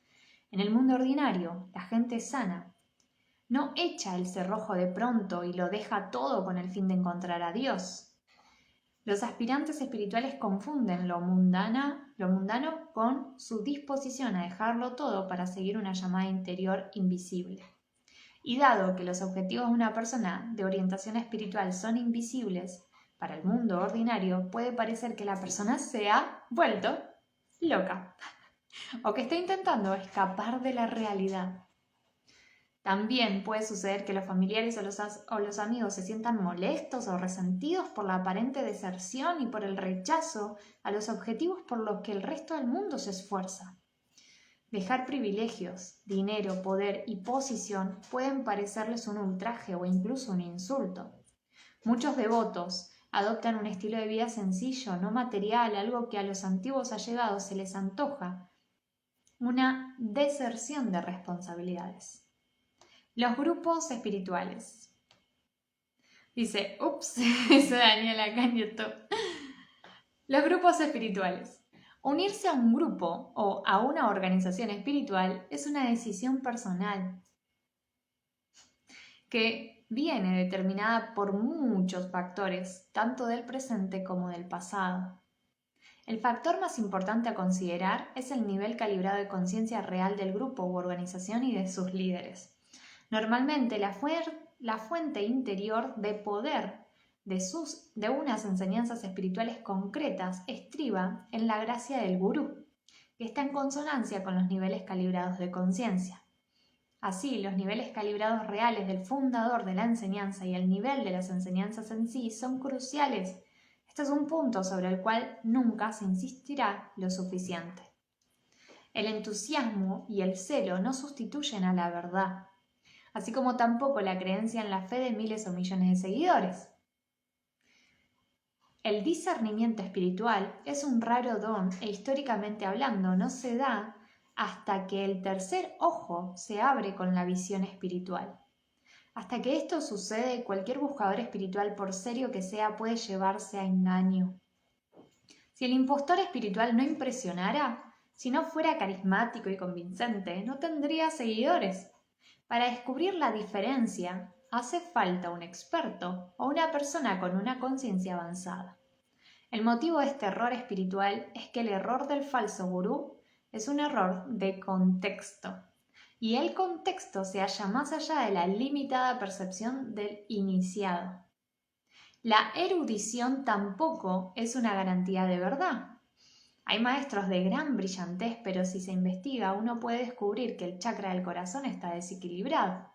S1: En el mundo ordinario, la gente sana no echa el cerrojo de pronto y lo deja todo con el fin de encontrar a Dios. Los aspirantes espirituales confunden lo mundano con su disposición a dejarlo todo para seguir una llamada interior invisible. Y dado que los objetivos de una persona de orientación espiritual son invisibles, para el mundo ordinario puede parecer que la persona se ha vuelto loca o que está intentando escapar de la realidad. También puede suceder que los familiares o los amigos se sientan molestos o resentidos por la aparente deserción y por el rechazo a los objetivos por los que el resto del mundo se esfuerza. Dejar privilegios, dinero, poder y posición pueden parecerles un ultraje o incluso un insulto. Muchos devotos adoptan un estilo de vida sencillo, no material, algo que a los antiguos allegados se les antoja, una deserción de responsabilidades. Los grupos espirituales. Dice, dice Daniela acá en YouTube. Los grupos espirituales. Unirse a un grupo o a una organización espiritual es una decisión personal que viene determinada por muchos factores, tanto del presente como del pasado. El factor más importante a considerar es el nivel calibrado de conciencia real del grupo u organización y de sus líderes. Normalmente la fuente interior de poder de unas enseñanzas espirituales concretas estriba en la gracia del gurú, que está en consonancia con los niveles calibrados de conciencia. Así, los niveles calibrados reales del fundador de la enseñanza y el nivel de las enseñanzas en sí son cruciales. Este es un punto sobre el cual nunca se insistirá lo suficiente. El entusiasmo y el celo no sustituyen a la verdad, así como tampoco la creencia en la fe de miles o millones de seguidores. El discernimiento espiritual es un raro don e históricamente hablando no se da hasta que el tercer ojo se abre con la visión espiritual. Hasta que esto sucede, cualquier buscador espiritual, por serio que sea, puede llevarse a engaño. Si el impostor espiritual no impresionara, si no fuera carismático y convincente, no tendría seguidores. Para descubrir la diferencia, hace falta un experto o una persona con una conciencia avanzada. El motivo de este error espiritual es que el error del falso gurú es un error de contexto. Y el contexto se halla más allá de la limitada percepción del iniciado. La erudición tampoco es una garantía de verdad. Hay maestros de gran brillantez, pero si se investiga uno puede descubrir que el chakra del corazón está desequilibrado.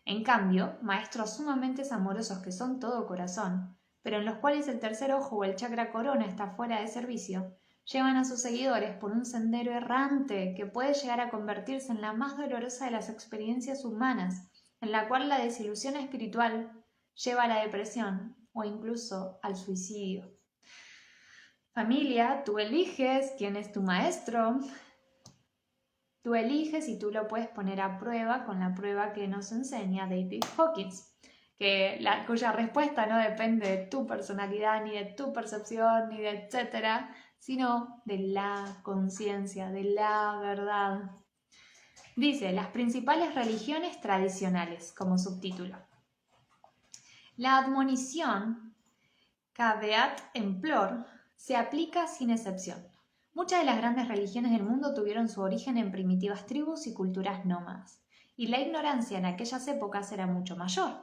S1: En cambio, maestros sumamente amorosos que son todo corazón, pero en los cuales el tercer ojo o el chakra corona está fuera de servicio, llevan a sus seguidores por un sendero errante que puede llegar a convertirse en la más dolorosa de las experiencias humanas, en la cual la desilusión espiritual lleva a la depresión o incluso al suicidio. Familia, tú eliges quién es tu maestro. Tú eliges y tú lo puedes poner a prueba con la prueba que nos enseña David Hawkins, cuya respuesta no depende de tu personalidad, ni de tu percepción, ni de etcétera, sino de la conciencia, de la verdad. Dice, las principales religiones tradicionales, como subtítulo. La admonición, caveat emptor, se aplica sin excepción. Muchas de las grandes religiones del mundo tuvieron su origen en primitivas tribus y culturas nómadas, y la ignorancia en aquellas épocas era mucho mayor.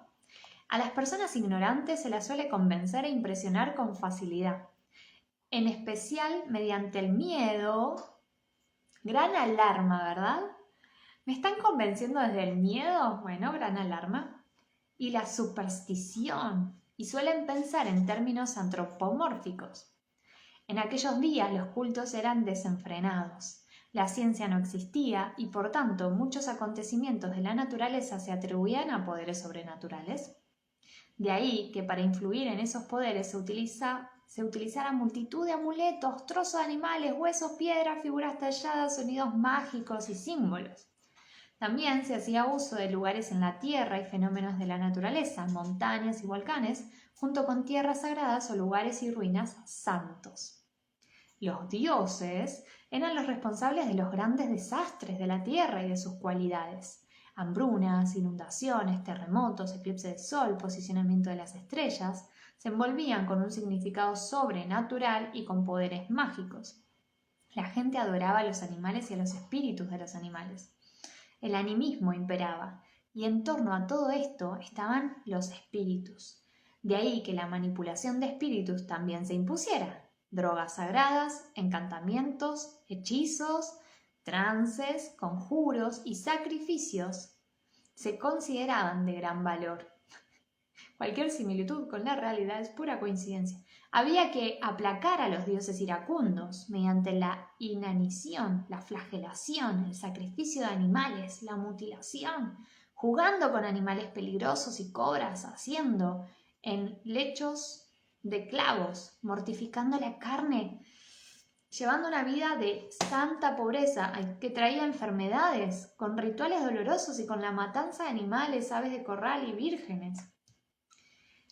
S1: A las personas ignorantes se las suele convencer e impresionar con facilidad, en especial mediante el miedo. Gran alarma, ¿verdad? ¿Me están convenciendo desde el miedo? Bueno, gran alarma. Y la superstición, y suelen pensar en términos antropomórficos. En aquellos días los cultos eran desenfrenados. La ciencia no existía y por tanto muchos acontecimientos de la naturaleza se atribuían a poderes sobrenaturales. De ahí que para influir en esos poderes se utilizara multitud de amuletos, trozos de animales, huesos, piedras, figuras talladas, sonidos mágicos y símbolos. También se hacía uso de lugares en la tierra y fenómenos de la naturaleza, montañas y volcanes, junto con tierras sagradas o lugares y ruinas santos. Los dioses eran los responsables de los grandes desastres de la tierra y de sus cualidades. Hambrunas, inundaciones, terremotos, eclipses de sol, posicionamiento de las estrellas, se envolvían con un significado sobrenatural y con poderes mágicos. La gente adoraba a los animales y a los espíritus de los animales. El animismo imperaba, y en torno a todo esto estaban los espíritus. De ahí que la manipulación de espíritus también se impusiera. Drogas sagradas, encantamientos, hechizos, trances, conjuros y sacrificios se consideraban de gran valor. Cualquier similitud con la realidad es pura coincidencia. Había que aplacar a los dioses iracundos mediante la inanición, la flagelación, el sacrificio de animales, la mutilación, jugando con animales peligrosos y cobras, haciendo en lechos de clavos, mortificando la carne, llevando una vida de santa pobreza que traía enfermedades, con rituales dolorosos y con la matanza de animales, aves de corral y vírgenes.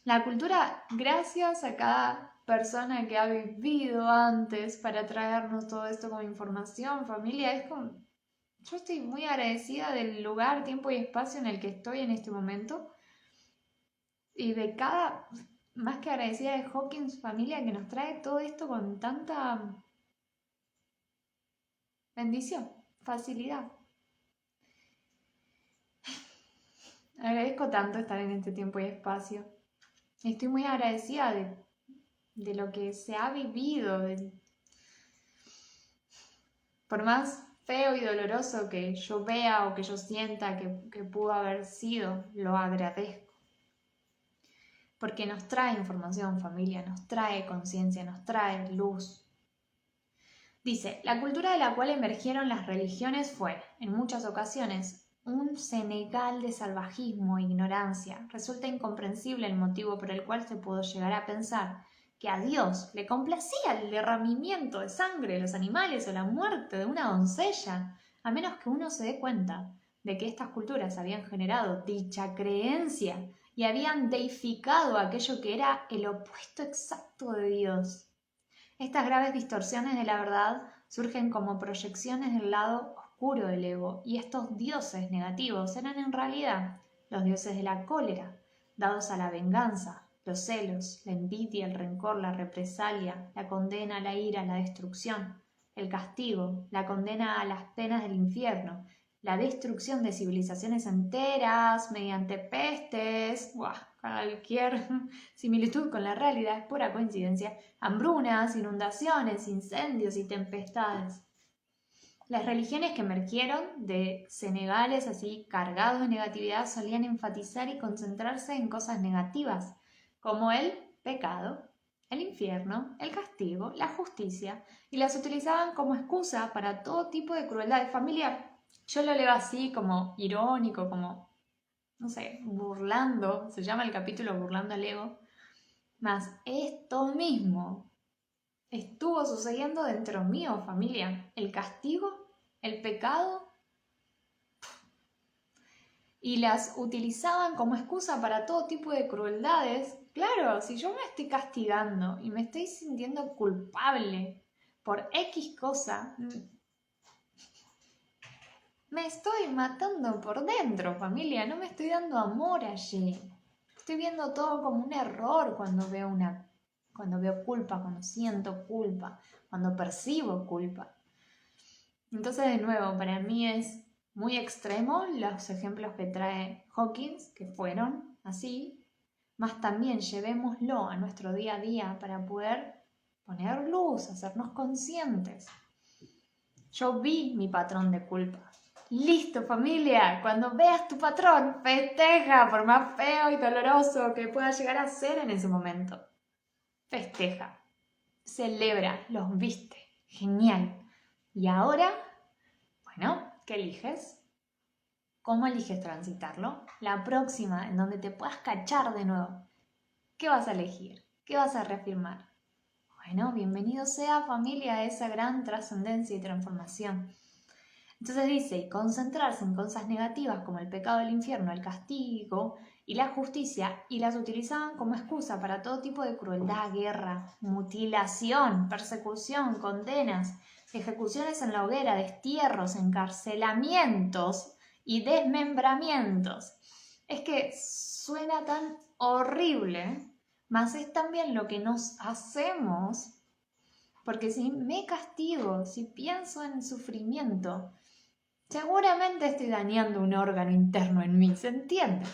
S1: La cultura, gracias a cada persona que ha vivido antes para traernos todo esto como información, familia, es como... Yo estoy muy agradecida del lugar, tiempo y espacio en el que estoy en este momento y de cada más que agradecida de Hawkins, familia, que nos trae todo esto con tanta bendición, facilidad. Agradezco tanto estar en este tiempo y espacio. Estoy muy agradecida de lo que se ha vivido. Por más feo y doloroso que yo vea o que yo sienta que pudo haber sido, lo agradezco. Porque nos trae información, familia, nos trae conciencia, nos trae luz. Dice, la cultura de la cual emergieron las religiones fue, en muchas ocasiones, un Senegal de salvajismo e ignorancia. Resulta incomprensible el motivo por el cual se pudo llegar a pensar que a Dios le complacía el derramamiento de sangre de los animales o la muerte de una doncella, a menos que uno se dé cuenta de que estas culturas habían generado dicha creencia y habían deificado aquello que era el opuesto exacto de Dios. Estas graves distorsiones de la verdad surgen como proyecciones del lado oscuro del ego, y estos dioses negativos eran en realidad los dioses de la cólera, dados a la venganza, los celos, la envidia, el rencor, la represalia, la condena, la ira, la destrucción, el castigo, la condena a las penas del infierno, la destrucción de civilizaciones enteras mediante pestes, cualquier similitud con la realidad es pura coincidencia, hambrunas, inundaciones, incendios y tempestades. Las religiones que emergieron de Senegales así cargados de negatividad solían enfatizar y concentrarse en cosas negativas, como el pecado, el infierno, el castigo, la justicia, y las utilizaban como excusa para todo tipo de crueldad. De familia, yo lo leo así como irónico, como, no sé, burlando, se llama el capítulo Burlando al Ego, más esto mismo estuvo sucediendo dentro mío, familia. El castigo, el pecado, y las utilizaban como excusa para todo tipo de crueldades. Claro, si yo me estoy castigando y me estoy sintiendo culpable por X cosa, me estoy matando por dentro, familia, no me estoy dando amor allí. Estoy viendo todo como un error cuando veo culpa, cuando siento culpa, cuando percibo culpa. Entonces, de nuevo, para mí es muy extremo los ejemplos que trae Hawkins, que fueron así, más también llevémoslo a nuestro día a día para poder poner luz, hacernos conscientes. Yo vi mi patrón de culpa. Listo, familia, cuando veas tu patrón, festeja, por más feo y doloroso que pueda llegar a ser en ese momento. Festeja, celebra, los viste, genial. Y ahora, bueno, ¿qué eliges? ¿Cómo eliges transitarlo? La próxima, en donde te puedas cachar de nuevo. ¿Qué vas a elegir? ¿Qué vas a reafirmar? Bueno, bienvenido sea, familia, a esa gran trascendencia y transformación. Entonces dice, y concentrarse en cosas negativas como el pecado del infierno, el castigo y la justicia, y las utilizaban como excusa para todo tipo de crueldad, guerra, mutilación, persecución, condenas, ejecuciones en la hoguera, destierros, encarcelamientos y desmembramientos. Es que suena tan horrible, mas es también lo que nos hacemos, porque si me castigo, si pienso en sufrimiento, seguramente estoy dañando un órgano interno en mí, ¿se entiende?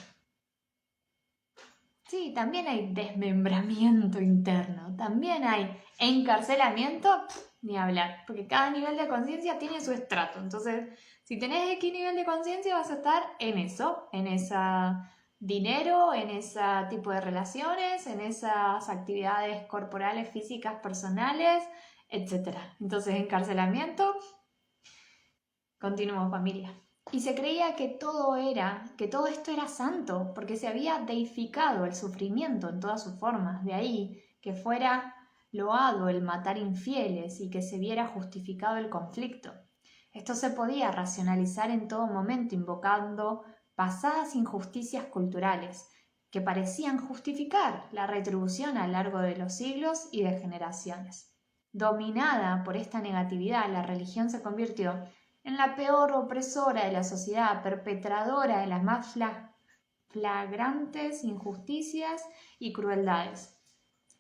S1: Sí, también hay desmembramiento interno, también hay encarcelamiento, ni hablar, porque cada nivel de conciencia tiene su estrato. Entonces, si tenés X nivel de conciencia, vas a estar en eso, en esa dinero, en ese tipo de relaciones, en esas actividades corporales, físicas, personales, etc. Entonces, encarcelamiento. Continúo, familia. Y se creía que todo esto era santo, porque se había deificado el sufrimiento en todas sus formas. De ahí que fuera loado el matar infieles y que se viera justificado el conflicto. Esto se podía racionalizar en todo momento invocando pasadas injusticias culturales que parecían justificar la retribución a lo largo de los siglos y de generaciones. Dominada por esta negatividad, la religión se convirtió en la peor opresora de la sociedad, perpetradora de las más flagrantes injusticias y crueldades.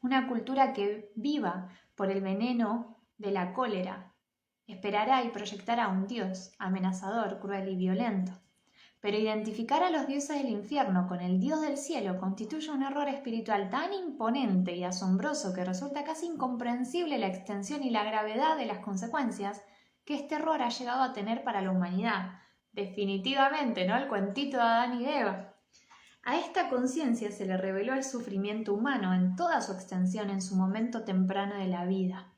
S1: Una cultura que viva por el veneno de la cólera esperará y proyectará un Dios amenazador, cruel y violento. Pero identificar a los dioses del infierno con el Dios del cielo constituye un error espiritual tan imponente y asombroso que resulta casi incomprensible la extensión y la gravedad de las consecuencias que este error ha llegado a tener para la humanidad. Definitivamente, ¿no? El cuentito de Adán y Eva. A esta conciencia se le reveló el sufrimiento humano en toda su extensión en su momento temprano de la vida.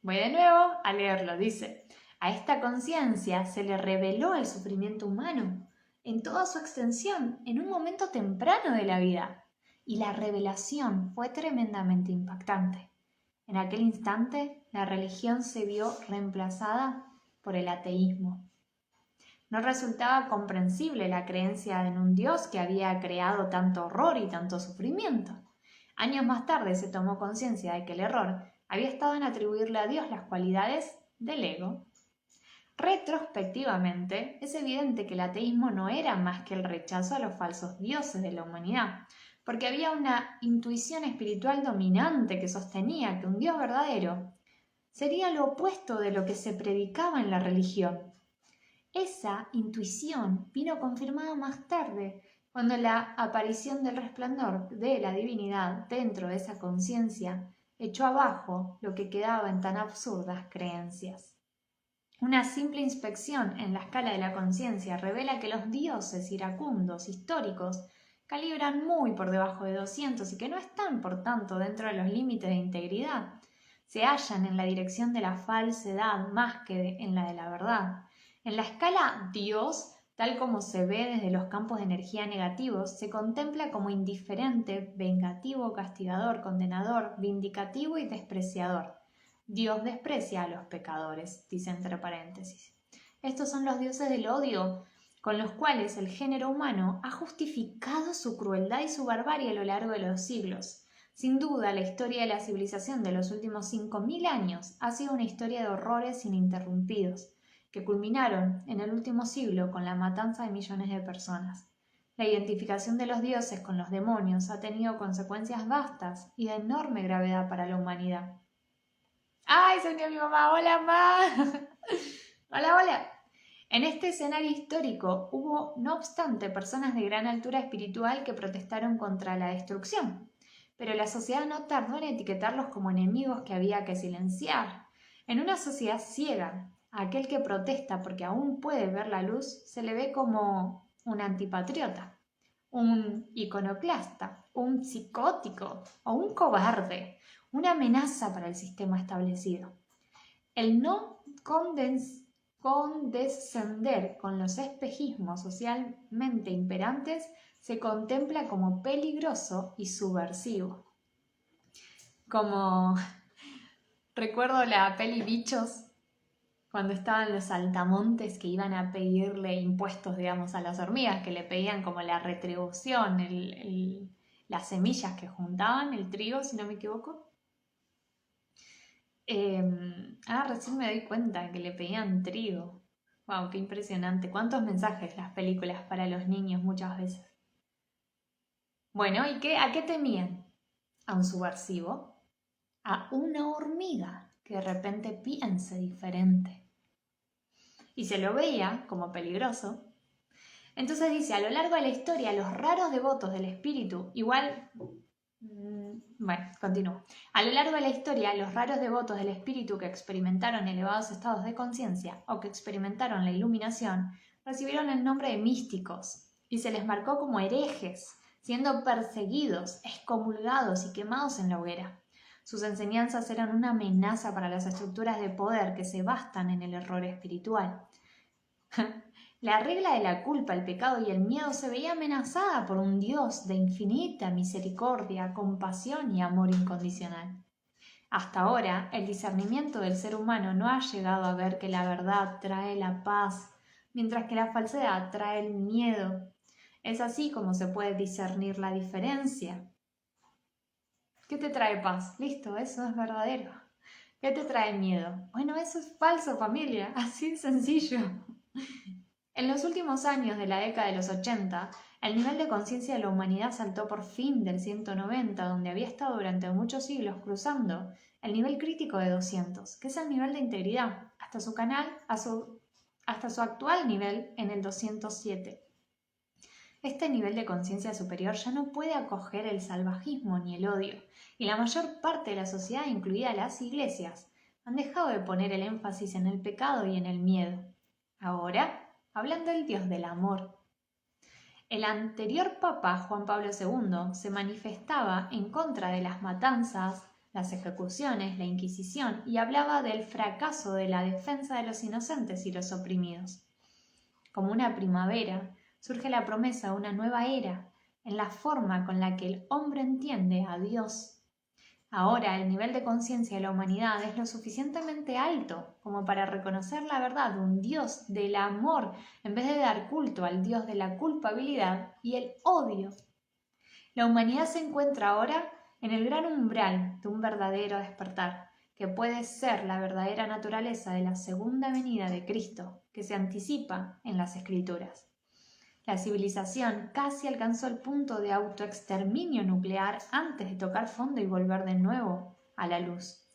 S1: Voy de nuevo a leerlo, dice: a esta conciencia se le reveló el sufrimiento humano en toda su extensión en un momento temprano de la vida, y la revelación fue tremendamente impactante. En aquel instante, la religión se vio reemplazada por el ateísmo. No resultaba comprensible la creencia en un Dios que había creado tanto horror y tanto sufrimiento. Años más tarde se tomó conciencia de que el error había estado en atribuirle a Dios las cualidades del ego. Retrospectivamente, es evidente que el ateísmo no era más que el rechazo a los falsos dioses de la humanidad, porque había una intuición espiritual dominante que sostenía que un Dios verdadero sería lo opuesto de lo que se predicaba en la religión. Esa intuición vino confirmada más tarde, cuando la aparición del resplandor de la divinidad dentro de esa conciencia echó abajo lo que quedaba en tan absurdas creencias. Una simple inspección en la escala de la conciencia revela que los dioses iracundos históricos calibran muy por debajo de 200 y que no están, por tanto, dentro de los límites de integridad. Se hallan en la dirección de la falsedad más que en la de la verdad. En la escala Dios, tal como se ve desde los campos de energía negativos, se contempla como indiferente, vengativo, castigador, condenador, vindicativo y despreciador. Dios desprecia a los pecadores, dice entre paréntesis. Estos son los dioses del odio, con los cuales el género humano ha justificado su crueldad y su barbarie a lo largo de los siglos. Sin duda, la historia de la civilización de los últimos 5000 años ha sido una historia de horrores ininterrumpidos, que culminaron en el último siglo con la matanza de millones de personas. La identificación de los dioses con los demonios ha tenido consecuencias vastas y de enorme gravedad para la humanidad. ¡Ay, se unió mi mamá! ¡Hola, mamá! ¡Hola, hola! En este escenario histórico hubo, no obstante, personas de gran altura espiritual que protestaron contra la destrucción, pero la sociedad no tardó en etiquetarlos como enemigos que había que silenciar. En una sociedad ciega, a aquel que protesta porque aún puede ver la luz se le ve como un antipatriota, un iconoclasta, un psicótico o un cobarde, una amenaza para el sistema establecido. El no condescender con los espejismos socialmente imperantes se contempla como peligroso y subversivo. Como recuerdo la peli Bichos, cuando estaban los saltamontes que iban a pedirle impuestos, digamos, a las hormigas, que le pedían como la retribución, las semillas que juntaban, el trigo, si no me equivoco. Recién me doy cuenta que le pedían trigo. Wow, qué impresionante. ¿Cuántos mensajes las películas para los niños muchas veces? Bueno, ¿y a qué temían? ¿A un subversivo? ¿A una hormiga que de repente piense diferente? Y se lo veía como peligroso. Entonces dice, a lo largo de la historia, los raros devotos del espíritu, bueno, continúo. A lo largo de la historia, los raros devotos del espíritu que experimentaron elevados estados de conciencia o que experimentaron la iluminación, recibieron el nombre de místicos y se les marcó como herejes, siendo perseguidos, excomulgados y quemados en la hoguera. Sus enseñanzas eran una amenaza para las estructuras de poder que se bastan en el error espiritual. La regla de la culpa, el pecado y el miedo se veía amenazada por un Dios de infinita misericordia, compasión y amor incondicional. Hasta ahora, el discernimiento del ser humano no ha llegado a ver que la verdad trae la paz, mientras que la falsedad trae el miedo. Es así como se puede discernir la diferencia. ¿Qué te trae paz? Listo, eso es verdadero. ¿Qué te trae miedo? Bueno, eso es falso, familia, así de sencillo. En los últimos años de la década de los 80, El nivel de conciencia de la humanidad saltó por fin del 190, donde había estado durante muchos siglos, cruzando el nivel crítico de 200, que es el nivel de integridad, hasta su actual nivel en el 207. Este nivel de conciencia superior ya no puede acoger el salvajismo ni el odio, y la mayor parte de la sociedad, incluida las iglesias, han dejado de poner el énfasis en el pecado y en el miedo. Ahora hablan del Dios del amor. El anterior Papa, Juan Pablo II, se manifestaba en contra de las matanzas, las ejecuciones, la Inquisición, y hablaba del fracaso de la defensa de los inocentes y los oprimidos. Como una primavera, surge la promesa de una nueva era, en la forma con la que el hombre entiende a Dios. Ahora el nivel de conciencia de la humanidad es lo suficientemente alto como para reconocer la verdad de un Dios del amor en vez de dar culto al Dios de la culpabilidad y el odio. La humanidad se encuentra ahora en el gran umbral de un verdadero despertar, que puede ser la verdadera naturaleza de la segunda venida de Cristo, que se anticipa en las Escrituras. La civilización casi alcanzó el punto de autoexterminio nuclear antes de tocar fondo y volver de nuevo a la luz.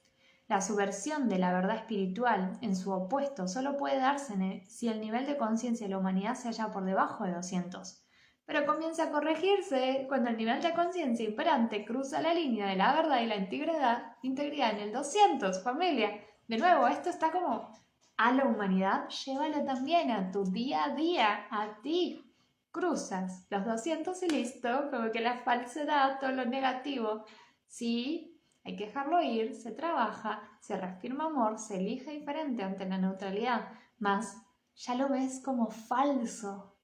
S1: La subversión de la verdad espiritual en su opuesto solo puede darse si el nivel de conciencia de la humanidad se halla por debajo de 200. Pero comienza a corregirse cuando el nivel de conciencia imperante cruza la línea de la verdad y la integridad en el 200, familia. De nuevo, esto está como a la humanidad, llévalo también a tu día a día, a ti. Cruzas los 200 y listo, como que la falsedad, todo lo negativo. Sí, hay que dejarlo ir, se trabaja, se reafirma amor, se elige diferente ante la neutralidad, más ya lo ves como falso.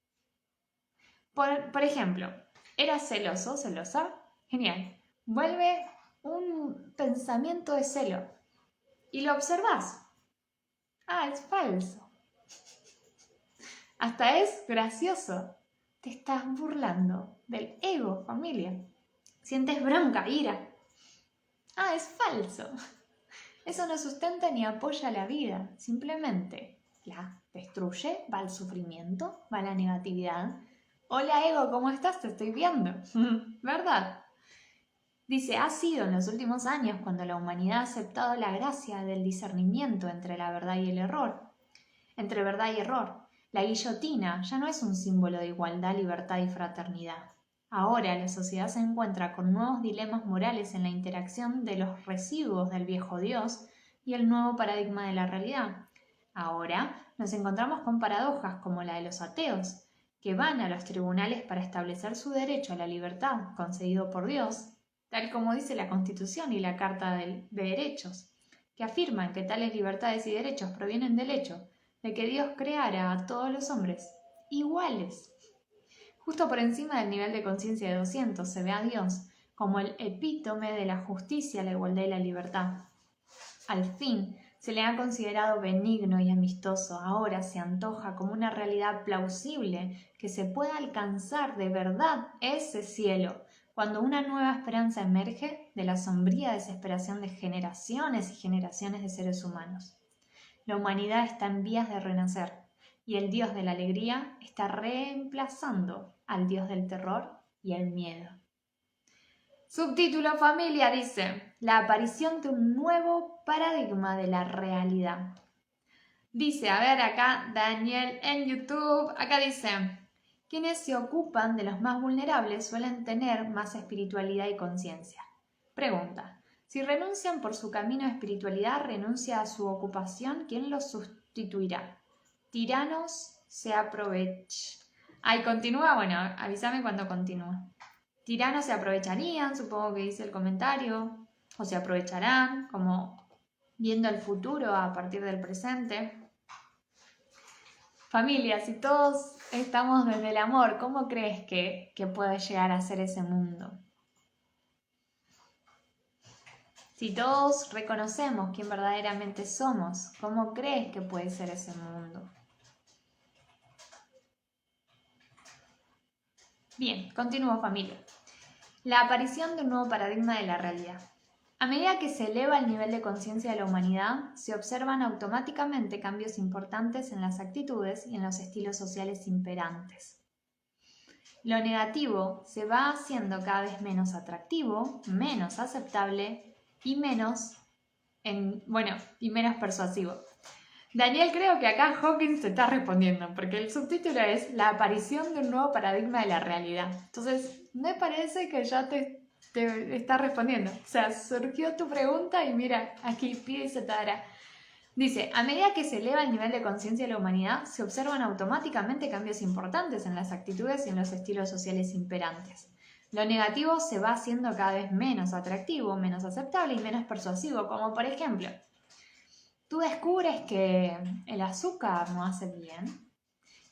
S1: Por ejemplo, ¿eras celoso, celosa? Genial. Vuelve un pensamiento de celo y lo observas. Ah, es falso. Hasta es gracioso. Te estás burlando del ego, familia. Sientes bronca, ira. Ah, es falso. Eso no sustenta ni apoya la vida. Simplemente la destruye, va al sufrimiento, va a la negatividad. Hola ego, ¿cómo estás? Te estoy viendo. ¿Verdad? Dice, ha sido en los últimos años cuando la humanidad ha aceptado la gracia del discernimiento entre la verdad y el error. Entre verdad y error. La guillotina ya no es un símbolo de igualdad, libertad y fraternidad. Ahora la sociedad se encuentra con nuevos dilemas morales en la interacción de los residuos del viejo Dios y el nuevo paradigma de la realidad. Ahora nos encontramos con paradojas como la de los ateos, que van a los tribunales para establecer su derecho a la libertad concedido por Dios, tal como dice la Constitución y la Carta de Derechos, que afirman que tales libertades y derechos provienen del hecho de que Dios creara a todos los hombres iguales. Justo por encima del nivel de conciencia de 200 se ve a Dios como el epítome de la justicia, la igualdad y la libertad. Al fin se le ha considerado benigno y amistoso, ahora se antoja como una realidad plausible que se pueda alcanzar de verdad ese cielo, cuando una nueva esperanza emerge de la sombría desesperación de generaciones y generaciones de seres humanos. La humanidad está en vías de renacer y el Dios de la alegría está reemplazando al Dios del terror y el miedo. Subtítulo familia dice, la aparición de un nuevo paradigma de la realidad. Dice, a ver acá Daniel en YouTube, acá dice, quienes se ocupan de los más vulnerables suelen tener más espiritualidad y conciencia. Pregunta. Si renuncian por su camino de espiritualidad, renuncia a su ocupación, ¿quién los sustituirá? Tiranos se aprovechan. Ahí continúa, bueno, avísame cuando continúe. Tiranos se aprovecharían, supongo que dice el comentario, o se aprovecharán, como viendo el futuro a partir del presente. Familia, si todos estamos desde el amor, ¿cómo crees que puede llegar a ser ese mundo? Si todos reconocemos quién verdaderamente somos, ¿cómo crees que puede ser ese mundo? Bien, continúo familia. La aparición de un nuevo paradigma de la realidad. A medida que se eleva el nivel de conciencia de la humanidad, se observan automáticamente cambios importantes en las actitudes y en los estilos sociales imperantes. lo negativo se va haciendo cada vez menos atractivo, menos aceptable y menos persuasivo. Daniel, creo que acá Hawkins te está respondiendo, porque el subtítulo es La aparición de un nuevo paradigma de la realidad. Entonces, me parece que ya te está respondiendo. O sea, surgió tu pregunta y mira, aquí pide y se te dará. Dice, a medida que se eleva el nivel de conciencia de la humanidad, se observan automáticamente cambios importantes en las actitudes y en los estilos sociales imperantes. Lo negativo se va haciendo cada vez menos atractivo, menos aceptable y menos persuasivo, como por ejemplo, tú descubres que el azúcar no hace bien,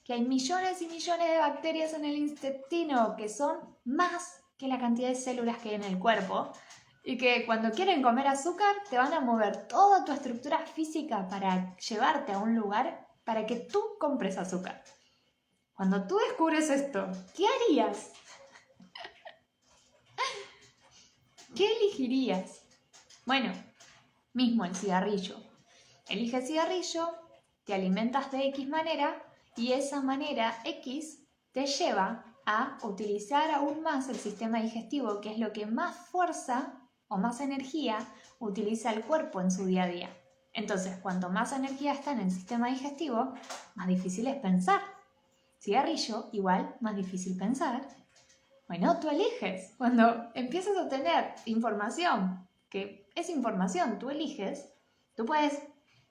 S1: que hay millones y millones de bacterias en el intestino que son más que la cantidad de células que hay en el cuerpo, y que cuando quieren comer azúcar te van a mover toda tu estructura física para llevarte a un lugar para que tú compres azúcar. Cuando tú descubres esto, ¿qué harías? ¿Qué elegirías? Bueno, mismo el cigarrillo. Eliges cigarrillo, te alimentas de X manera y esa manera X te lleva a utilizar aún más el sistema digestivo, que es lo que más fuerza o más energía utiliza el cuerpo en su día a día. Entonces, cuanto más energía está en el sistema digestivo, más difícil es pensar. Cigarrillo, igual, más difícil pensar. Bueno, tú eliges. Cuando empiezas a tener información, que es información, tú eliges, tú puedes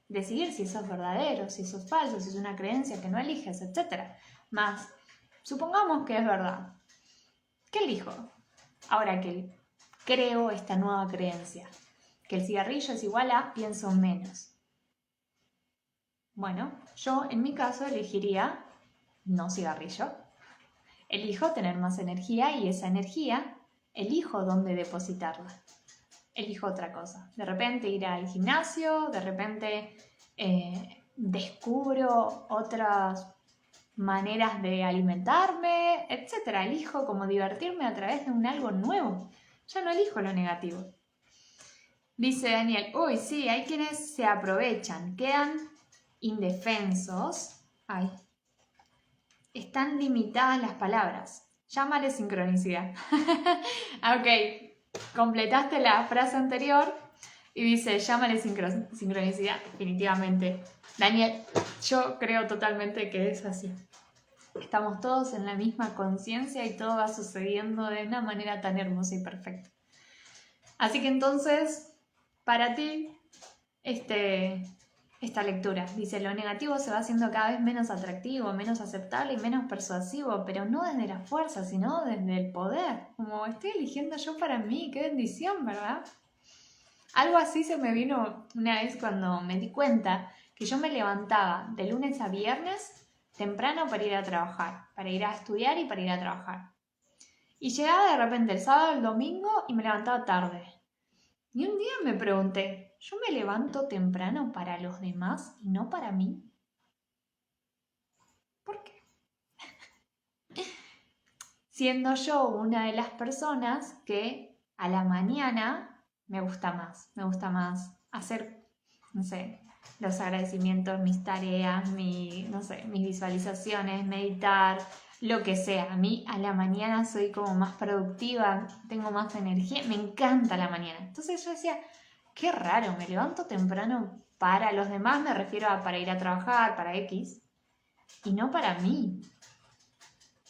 S1: decidir si eso es verdadero, si eso es falso, si es una creencia que no eliges, etc. Más, supongamos que es verdad. ¿Qué elijo? Ahora que creo esta nueva creencia, que el cigarrillo es igual a pienso menos. Bueno, yo en mi caso elegiría no cigarrillo. Elijo tener más energía y esa energía elijo dónde depositarla. Elijo otra cosa. De repente ir al gimnasio, de repente descubro otras maneras de alimentarme, etc. Elijo como divertirme a través de un algo nuevo. Ya no elijo lo negativo. Dice Daniel, uy, sí, hay quienes se aprovechan, quedan indefensos. Ay, están limitadas las palabras. Llámale sincronicidad. Ok, completaste la frase anterior y dice, llámale sincronicidad. Definitivamente. Daniel, yo creo totalmente que es así. Estamos todos en la misma conciencia y todo va sucediendo de una manera tan hermosa y perfecta. Así que entonces, para ti, esta lectura dice, lo negativo se va haciendo cada vez menos atractivo, menos aceptable y menos persuasivo, pero no desde la fuerza, sino desde el poder. Como estoy eligiendo yo para mí, qué bendición, ¿verdad? Algo así se me vino una vez cuando me di cuenta que yo me levantaba de lunes a viernes temprano para ir a trabajar, para ir a estudiar y para ir a trabajar. Y llegaba de repente el sábado, el domingo y me levantaba tarde. Y un día me pregunté, ¿yo me levanto temprano para los demás y no para mí? ¿Por qué? Siendo yo una de las personas que a la mañana me gusta más hacer, no sé, los agradecimientos, mis tareas, mis visualizaciones, meditar, lo que sea. A mí a la mañana soy como más productiva, tengo más energía, me encanta la mañana. Entonces yo decía, qué raro, me levanto temprano para los demás, me refiero a para ir a trabajar, para X, y no para mí.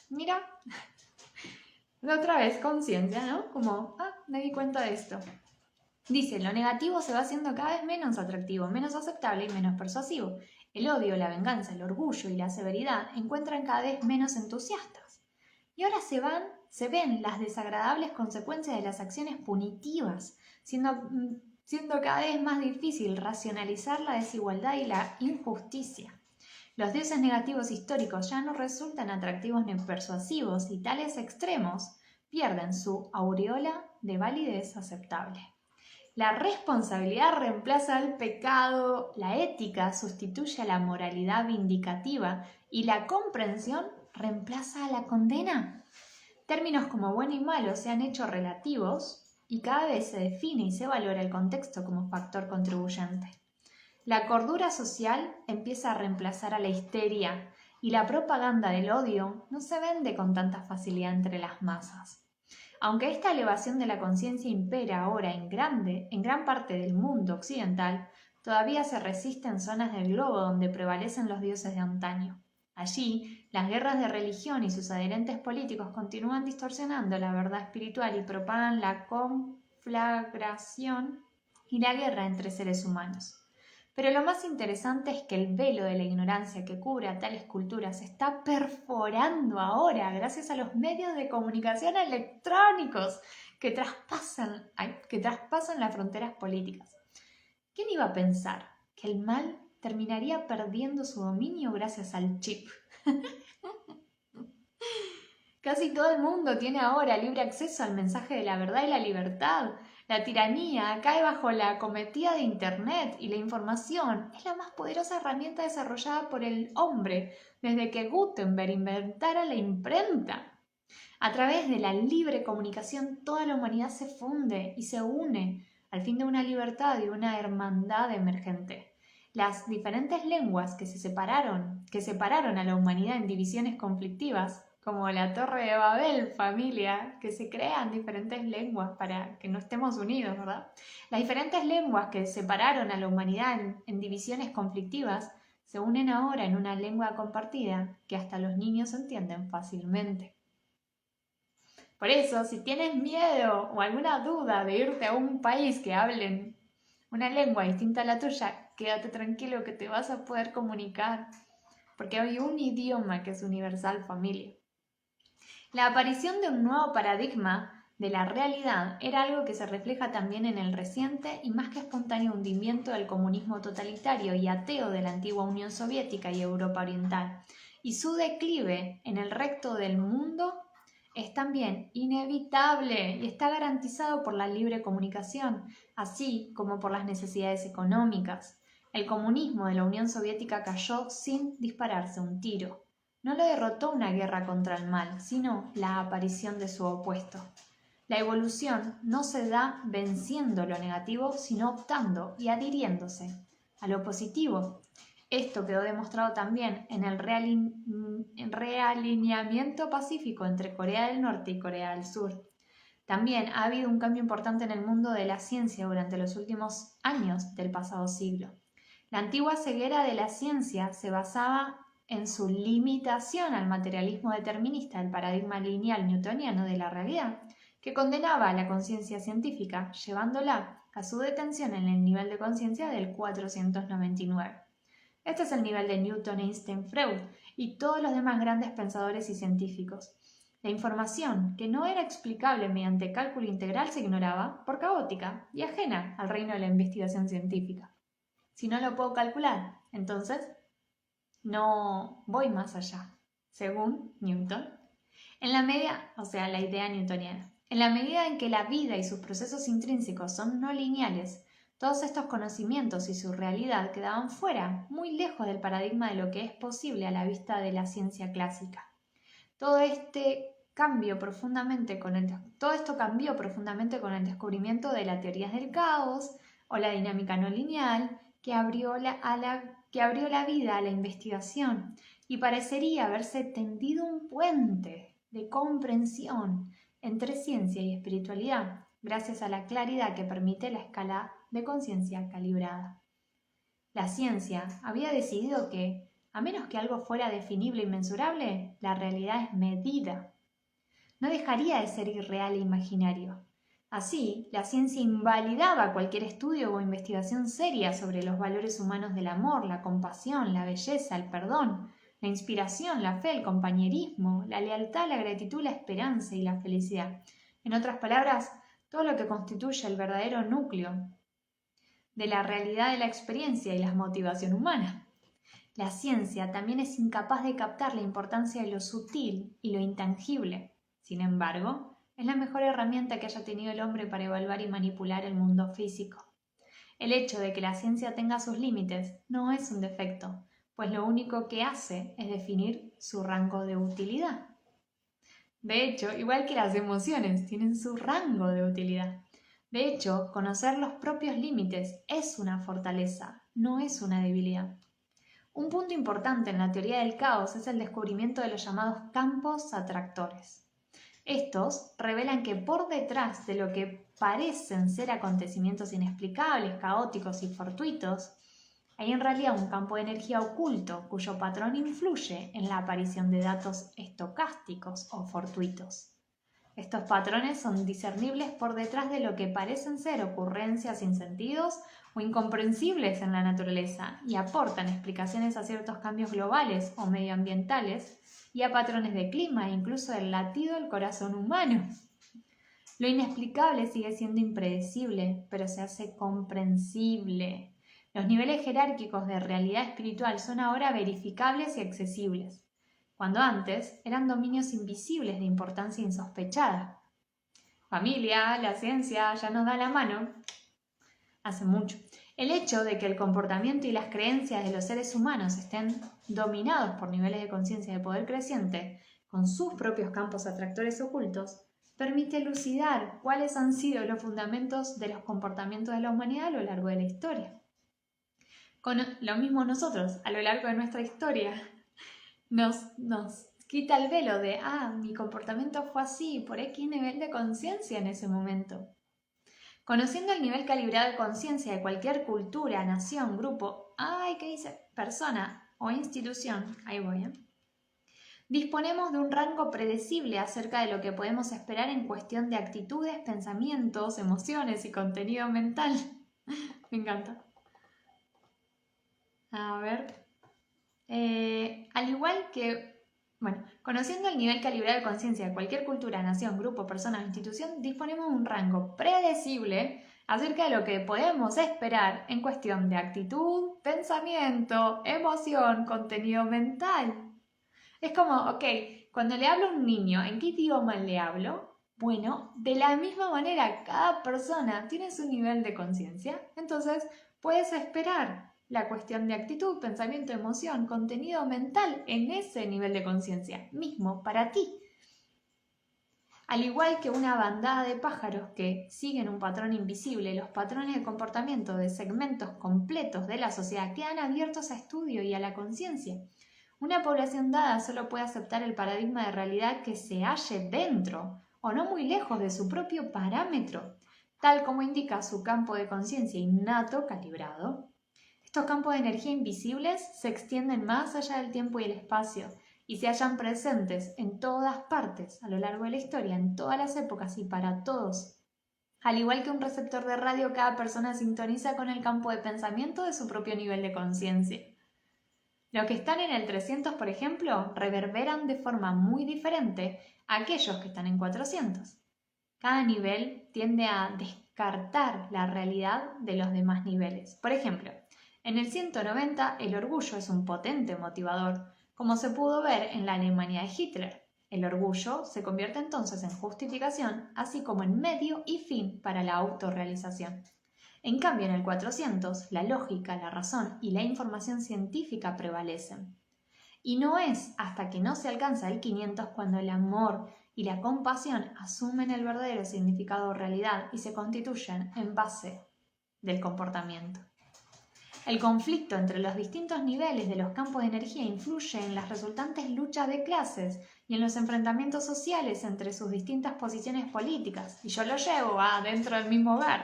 S1: Mira, otra vez conciencia, ¿no? Como, me di cuenta de esto. Dice, lo negativo se va haciendo cada vez menos atractivo, menos aceptable y menos persuasivo. El odio, la venganza, el orgullo y la severidad encuentran cada vez menos entusiastas. Y ahora se ven las desagradables consecuencias de las acciones punitivas, siendo cada vez más difícil racionalizar la desigualdad y la injusticia. Los dioses negativos históricos ya no resultan atractivos ni persuasivos y tales extremos pierden su aureola de validez aceptable. La responsabilidad reemplaza al pecado, la ética sustituye a la moralidad vindicativa y la comprensión reemplaza a la condena. Términos como bueno y malo se han hecho relativos y cada vez se define y se valora el contexto como factor contribuyente. La cordura social empieza a reemplazar a la histeria y la propaganda del odio no se vende con tanta facilidad entre las masas. Aunque esta elevación de la conciencia impera ahora en gran parte del mundo occidental, todavía se resiste en zonas del globo donde prevalecen los dioses de antaño. Allí, las guerras de religión y sus adherentes políticos continúan distorsionando la verdad espiritual y propagan la conflagración y la guerra entre seres humanos. Pero lo más interesante es que el velo de la ignorancia que cubre a tales culturas se está perforando ahora gracias a los medios de comunicación electrónicos que traspasan las fronteras políticas. ¿Quién iba a pensar que el mal terminaría perdiendo su dominio gracias al chip? Casi todo el mundo tiene ahora libre acceso al mensaje de la verdad y la libertad. La tiranía cae bajo la acometida de Internet y la información es la más poderosa herramienta desarrollada por el hombre desde que Gutenberg inventara la imprenta. A través de la libre comunicación toda la humanidad se funde y se une al fin de una libertad y una hermandad emergente. Las diferentes lenguas que separaron a la humanidad en divisiones conflictivas, como la Torre de Babel, familia, que se crean diferentes lenguas para que no estemos unidos, ¿verdad? Las diferentes lenguas que separaron a la humanidad en divisiones conflictivas se unen ahora en una lengua compartida que hasta los niños entienden fácilmente. Por eso, si tienes miedo o alguna duda de irte a un país que hablen una lengua distinta a la tuya, quédate tranquilo que te vas a poder comunicar, porque hay un idioma que es universal, familia. La aparición de un nuevo paradigma de la realidad era algo que se refleja también en el reciente y más que espontáneo hundimiento del comunismo totalitario y ateo de la antigua Unión Soviética y Europa Oriental, y su declive en el resto del mundo es también inevitable y está garantizado por la libre comunicación, así como por las necesidades económicas. El comunismo de la Unión Soviética cayó sin dispararse un tiro. No lo derrotó una guerra contra el mal, sino la aparición de su opuesto. La evolución no se da venciendo lo negativo, sino optando y adhiriéndose a lo positivo. Esto quedó demostrado también en el realineamiento pacífico entre Corea del Norte y Corea del Sur. También ha habido un cambio importante en el mundo de la ciencia durante los últimos años del pasado siglo. La antigua ceguera de la ciencia se basaba en su limitación al materialismo determinista del paradigma lineal newtoniano de la realidad, que condenaba a la conciencia científica, llevándola a su detención en el nivel de conciencia del 499. Este es el nivel de Newton, Einstein, Freud y todos los demás grandes pensadores y científicos. La información, que no era explicable mediante cálculo integral, se ignoraba por caótica y ajena al reino de la investigación científica. Si no lo puedo calcular, entonces no voy más allá, según Newton. La idea newtoniana. En la medida en que la vida y sus procesos intrínsecos son no lineales, todos estos conocimientos y su realidad quedaban fuera, muy lejos del paradigma de lo que es posible a la vista de la ciencia clásica. Todo esto cambió profundamente con el descubrimiento de las teorías del caos o la dinámica no lineal, que abrió la vida a la investigación y parecería haberse tendido un puente de comprensión entre ciencia y espiritualidad, gracias a la claridad que permite la escala de conciencia calibrada. La ciencia había decidido que, a menos que algo fuera definible y mensurable, la realidad es medida. No dejaría de ser irreal e imaginario. Así, la ciencia invalidaba cualquier estudio o investigación seria sobre los valores humanos del amor, la compasión, la belleza, el perdón, la inspiración, la fe, el compañerismo, la lealtad, la gratitud, la esperanza y la felicidad. En otras palabras, todo lo que constituye el verdadero núcleo de la realidad de la experiencia y la motivación humana. La ciencia también es incapaz de captar la importancia de lo sutil y lo intangible. Sin embargo, es la mejor herramienta que haya tenido el hombre para evaluar y manipular el mundo físico. El hecho de que la ciencia tenga sus límites no es un defecto, pues lo único que hace es definir su rango de utilidad. De hecho, igual que las emociones, tienen su rango de utilidad. De hecho, conocer los propios límites es una fortaleza, no es una debilidad. Un punto importante en la teoría del caos es el descubrimiento de los llamados campos atractores. Estos revelan que por detrás de lo que parecen ser acontecimientos inexplicables, caóticos y fortuitos, hay en realidad un campo de energía oculto cuyo patrón influye en la aparición de datos estocásticos o fortuitos. Estos patrones son discernibles por detrás de lo que parecen ser ocurrencias sin sentidos o incomprensibles en la naturaleza y aportan explicaciones a ciertos cambios globales o medioambientales y a patrones de clima e incluso del latido del corazón humano. Lo inexplicable sigue siendo impredecible, pero se hace comprensible. Los niveles jerárquicos de realidad espiritual son ahora verificables y accesibles, cuando antes eran dominios invisibles de importancia insospechada. Familia, la ciencia ya nos da la mano hace mucho. El hecho de que el comportamiento y las creencias de los seres humanos estén dominados por niveles de conciencia de poder creciente, con sus propios campos atractores ocultos, permite elucidar cuáles han sido los fundamentos de los comportamientos de la humanidad a lo largo de la historia. Con lo mismo nosotros, a lo largo de nuestra historia, nos quita el velo de, mi comportamiento fue así, por X nivel de conciencia en ese momento. Conociendo el nivel calibrado de conciencia de cualquier cultura, nación, grupo, ¿qué dice? Persona o institución, ahí voy, disponemos de un rango predecible acerca de lo que podemos esperar en cuestión de actitudes, pensamientos, emociones y contenido mental. Me encanta. A ver. Al igual que, conociendo el nivel calibrado de conciencia de cualquier cultura, nación, grupo, persona o institución, disponemos de un rango predecible acerca de lo que podemos esperar en cuestión de actitud, pensamiento, emoción, contenido mental. Es como, cuando le hablo a un niño, ¿en qué idioma le hablo? Bueno, de la misma manera, cada persona tiene su nivel de conciencia, entonces puedes esperar la cuestión de actitud, pensamiento, emoción, contenido mental en ese nivel de conciencia mismo para ti. Al igual que una bandada de pájaros que siguen un patrón invisible, los patrones de comportamiento de segmentos completos de la sociedad quedan abiertos a estudio y a la conciencia. Una población dada solo puede aceptar el paradigma de realidad que se halle dentro o no muy lejos de su propio parámetro, tal como indica su campo de conciencia innato calibrado. Estos campos de energía invisibles se extienden más allá del tiempo y el espacio y se hallan presentes en todas partes a lo largo de la historia, en todas las épocas y para todos. Al igual que un receptor de radio, cada persona sintoniza con el campo de pensamiento de su propio nivel de conciencia. Los que están en el 300, por ejemplo, reverberan de forma muy diferente a aquellos que están en 400. Cada nivel tiende a descartar la realidad de los demás niveles. Por ejemplo, en el 190 el orgullo es un potente motivador, como se pudo ver en la Alemania de Hitler. El orgullo se convierte entonces en justificación, así como en medio y fin para la autorrealización. En cambio, en el 400, la lógica, la razón y la información científica prevalecen. Y no es hasta que no se alcanza el 500 cuando el amor y la compasión asumen el verdadero significado o realidad y se constituyen en base del comportamiento. El conflicto entre los distintos niveles de los campos de energía influye en las resultantes luchas de clases y en los enfrentamientos sociales entre sus distintas posiciones políticas, y yo lo llevo dentro del mismo hogar.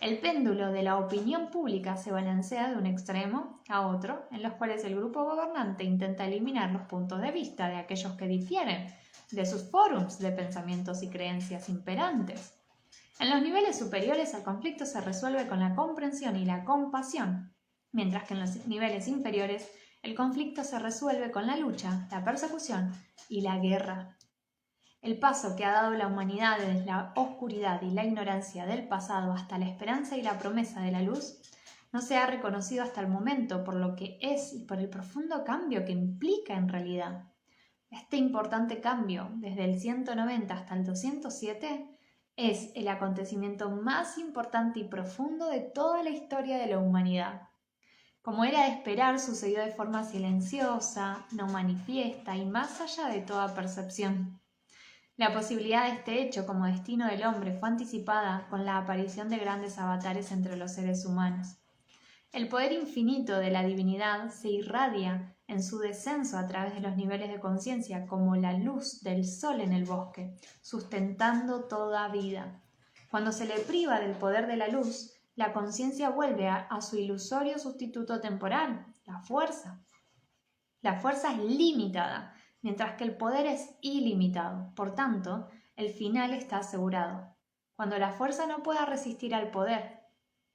S1: El péndulo de la opinión pública se balancea de un extremo a otro, en los cuales el grupo gobernante intenta eliminar los puntos de vista de aquellos que difieren de sus fórums de pensamientos y creencias imperantes. En los niveles superiores el conflicto se resuelve con la comprensión y la compasión, mientras que en los niveles inferiores el conflicto se resuelve con la lucha, la persecución y la guerra. El paso que ha dado la humanidad desde la oscuridad y la ignorancia del pasado hasta la esperanza y la promesa de la luz no se ha reconocido hasta el momento por lo que es y por el profundo cambio que implica en realidad. Este importante cambio, desde el 190 hasta el 207, es el acontecimiento más importante y profundo de toda la historia de la humanidad. Como era de esperar, sucedió de forma silenciosa, no manifiesta y más allá de toda percepción. La posibilidad de este hecho como destino del hombre fue anticipada con la aparición de grandes avatares entre los seres humanos. El poder infinito de la divinidad se irradia en su descenso a través de los niveles de conciencia como la luz del sol en el bosque, sustentando toda vida. Cuando se le priva del poder de la luz, la conciencia vuelve a su ilusorio sustituto temporal, la fuerza. La fuerza es limitada, mientras que el poder es ilimitado. Por tanto, el final está asegurado. Cuando la fuerza no pueda resistir al poder,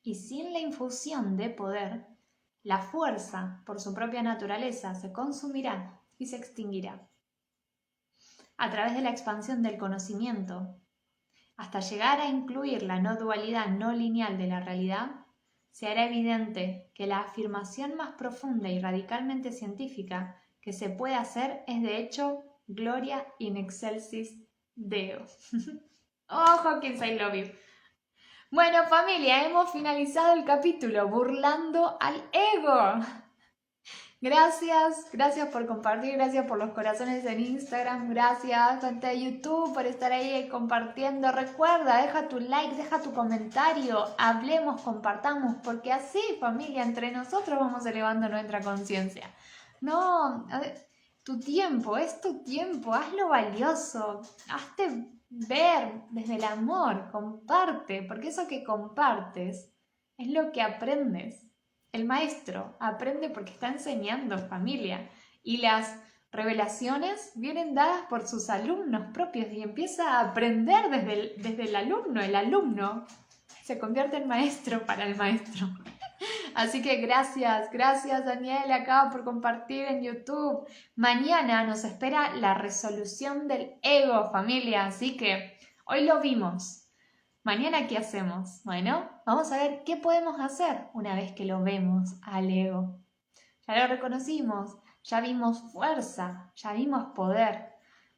S1: y sin la infusión de poder, la fuerza, por su propia naturaleza, se consumirá y se extinguirá. A través de la expansión del conocimiento, hasta llegar a incluir la no dualidad no lineal de la realidad, se hará evidente que la afirmación más profunda y radicalmente científica que se puede hacer es de hecho Gloria in excelsis Deo. Oh, Hawkins, I love you. Bueno, familia, hemos finalizado el capítulo burlando al ego. Gracias por compartir, gracias por los corazones en Instagram, gracias gente de YouTube por estar ahí compartiendo. Recuerda, deja tu like, deja tu comentario, hablemos, compartamos, porque así, familia, entre nosotros vamos elevando nuestra conciencia. No, tu tiempo, es tu tiempo, hazlo valioso, hazte ver desde el amor, comparte, porque eso que compartes es lo que aprendes. El maestro aprende porque está enseñando, familia, y las revelaciones vienen dadas por sus alumnos propios y empieza a aprender desde el alumno. El alumno se convierte en maestro para el maestro. Así que gracias Daniel acá por compartir en YouTube. Mañana nos espera la resolución del ego, familia, así que hoy lo vimos. Mañana, ¿qué hacemos? Bueno, vamos a ver qué podemos hacer una vez que lo vemos al ego. Ya lo reconocimos, ya vimos fuerza, ya vimos poder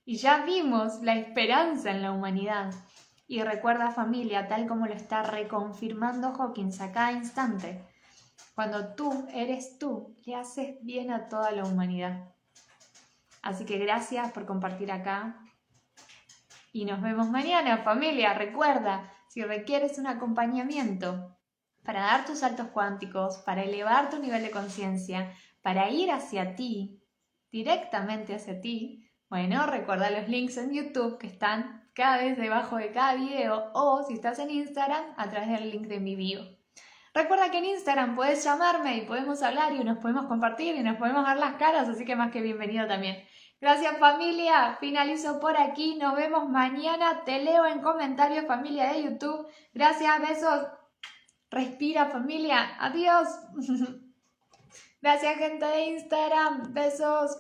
S1: y ya vimos la esperanza en la humanidad. Y recuerda, familia, tal como lo está reconfirmando Hawkins a cada instante, cuando tú eres tú, le haces bien a toda la humanidad. Así que gracias por compartir acá y nos vemos mañana, familia. Recuerda, si requieres un acompañamiento para dar tus saltos cuánticos, para elevar tu nivel de conciencia, para ir hacia ti, directamente hacia ti, bueno, recuerda los links en YouTube que están cada vez debajo de cada video o si estás en Instagram a través del link de mi bio. Recuerda que en Instagram puedes llamarme y podemos hablar y nos podemos compartir y nos podemos dar las caras, así que más que bienvenido también. Gracias familia, finalizo por aquí, nos vemos mañana, te leo en comentarios familia de YouTube. Gracias, besos, respira familia, adiós. Gracias gente de Instagram, besos.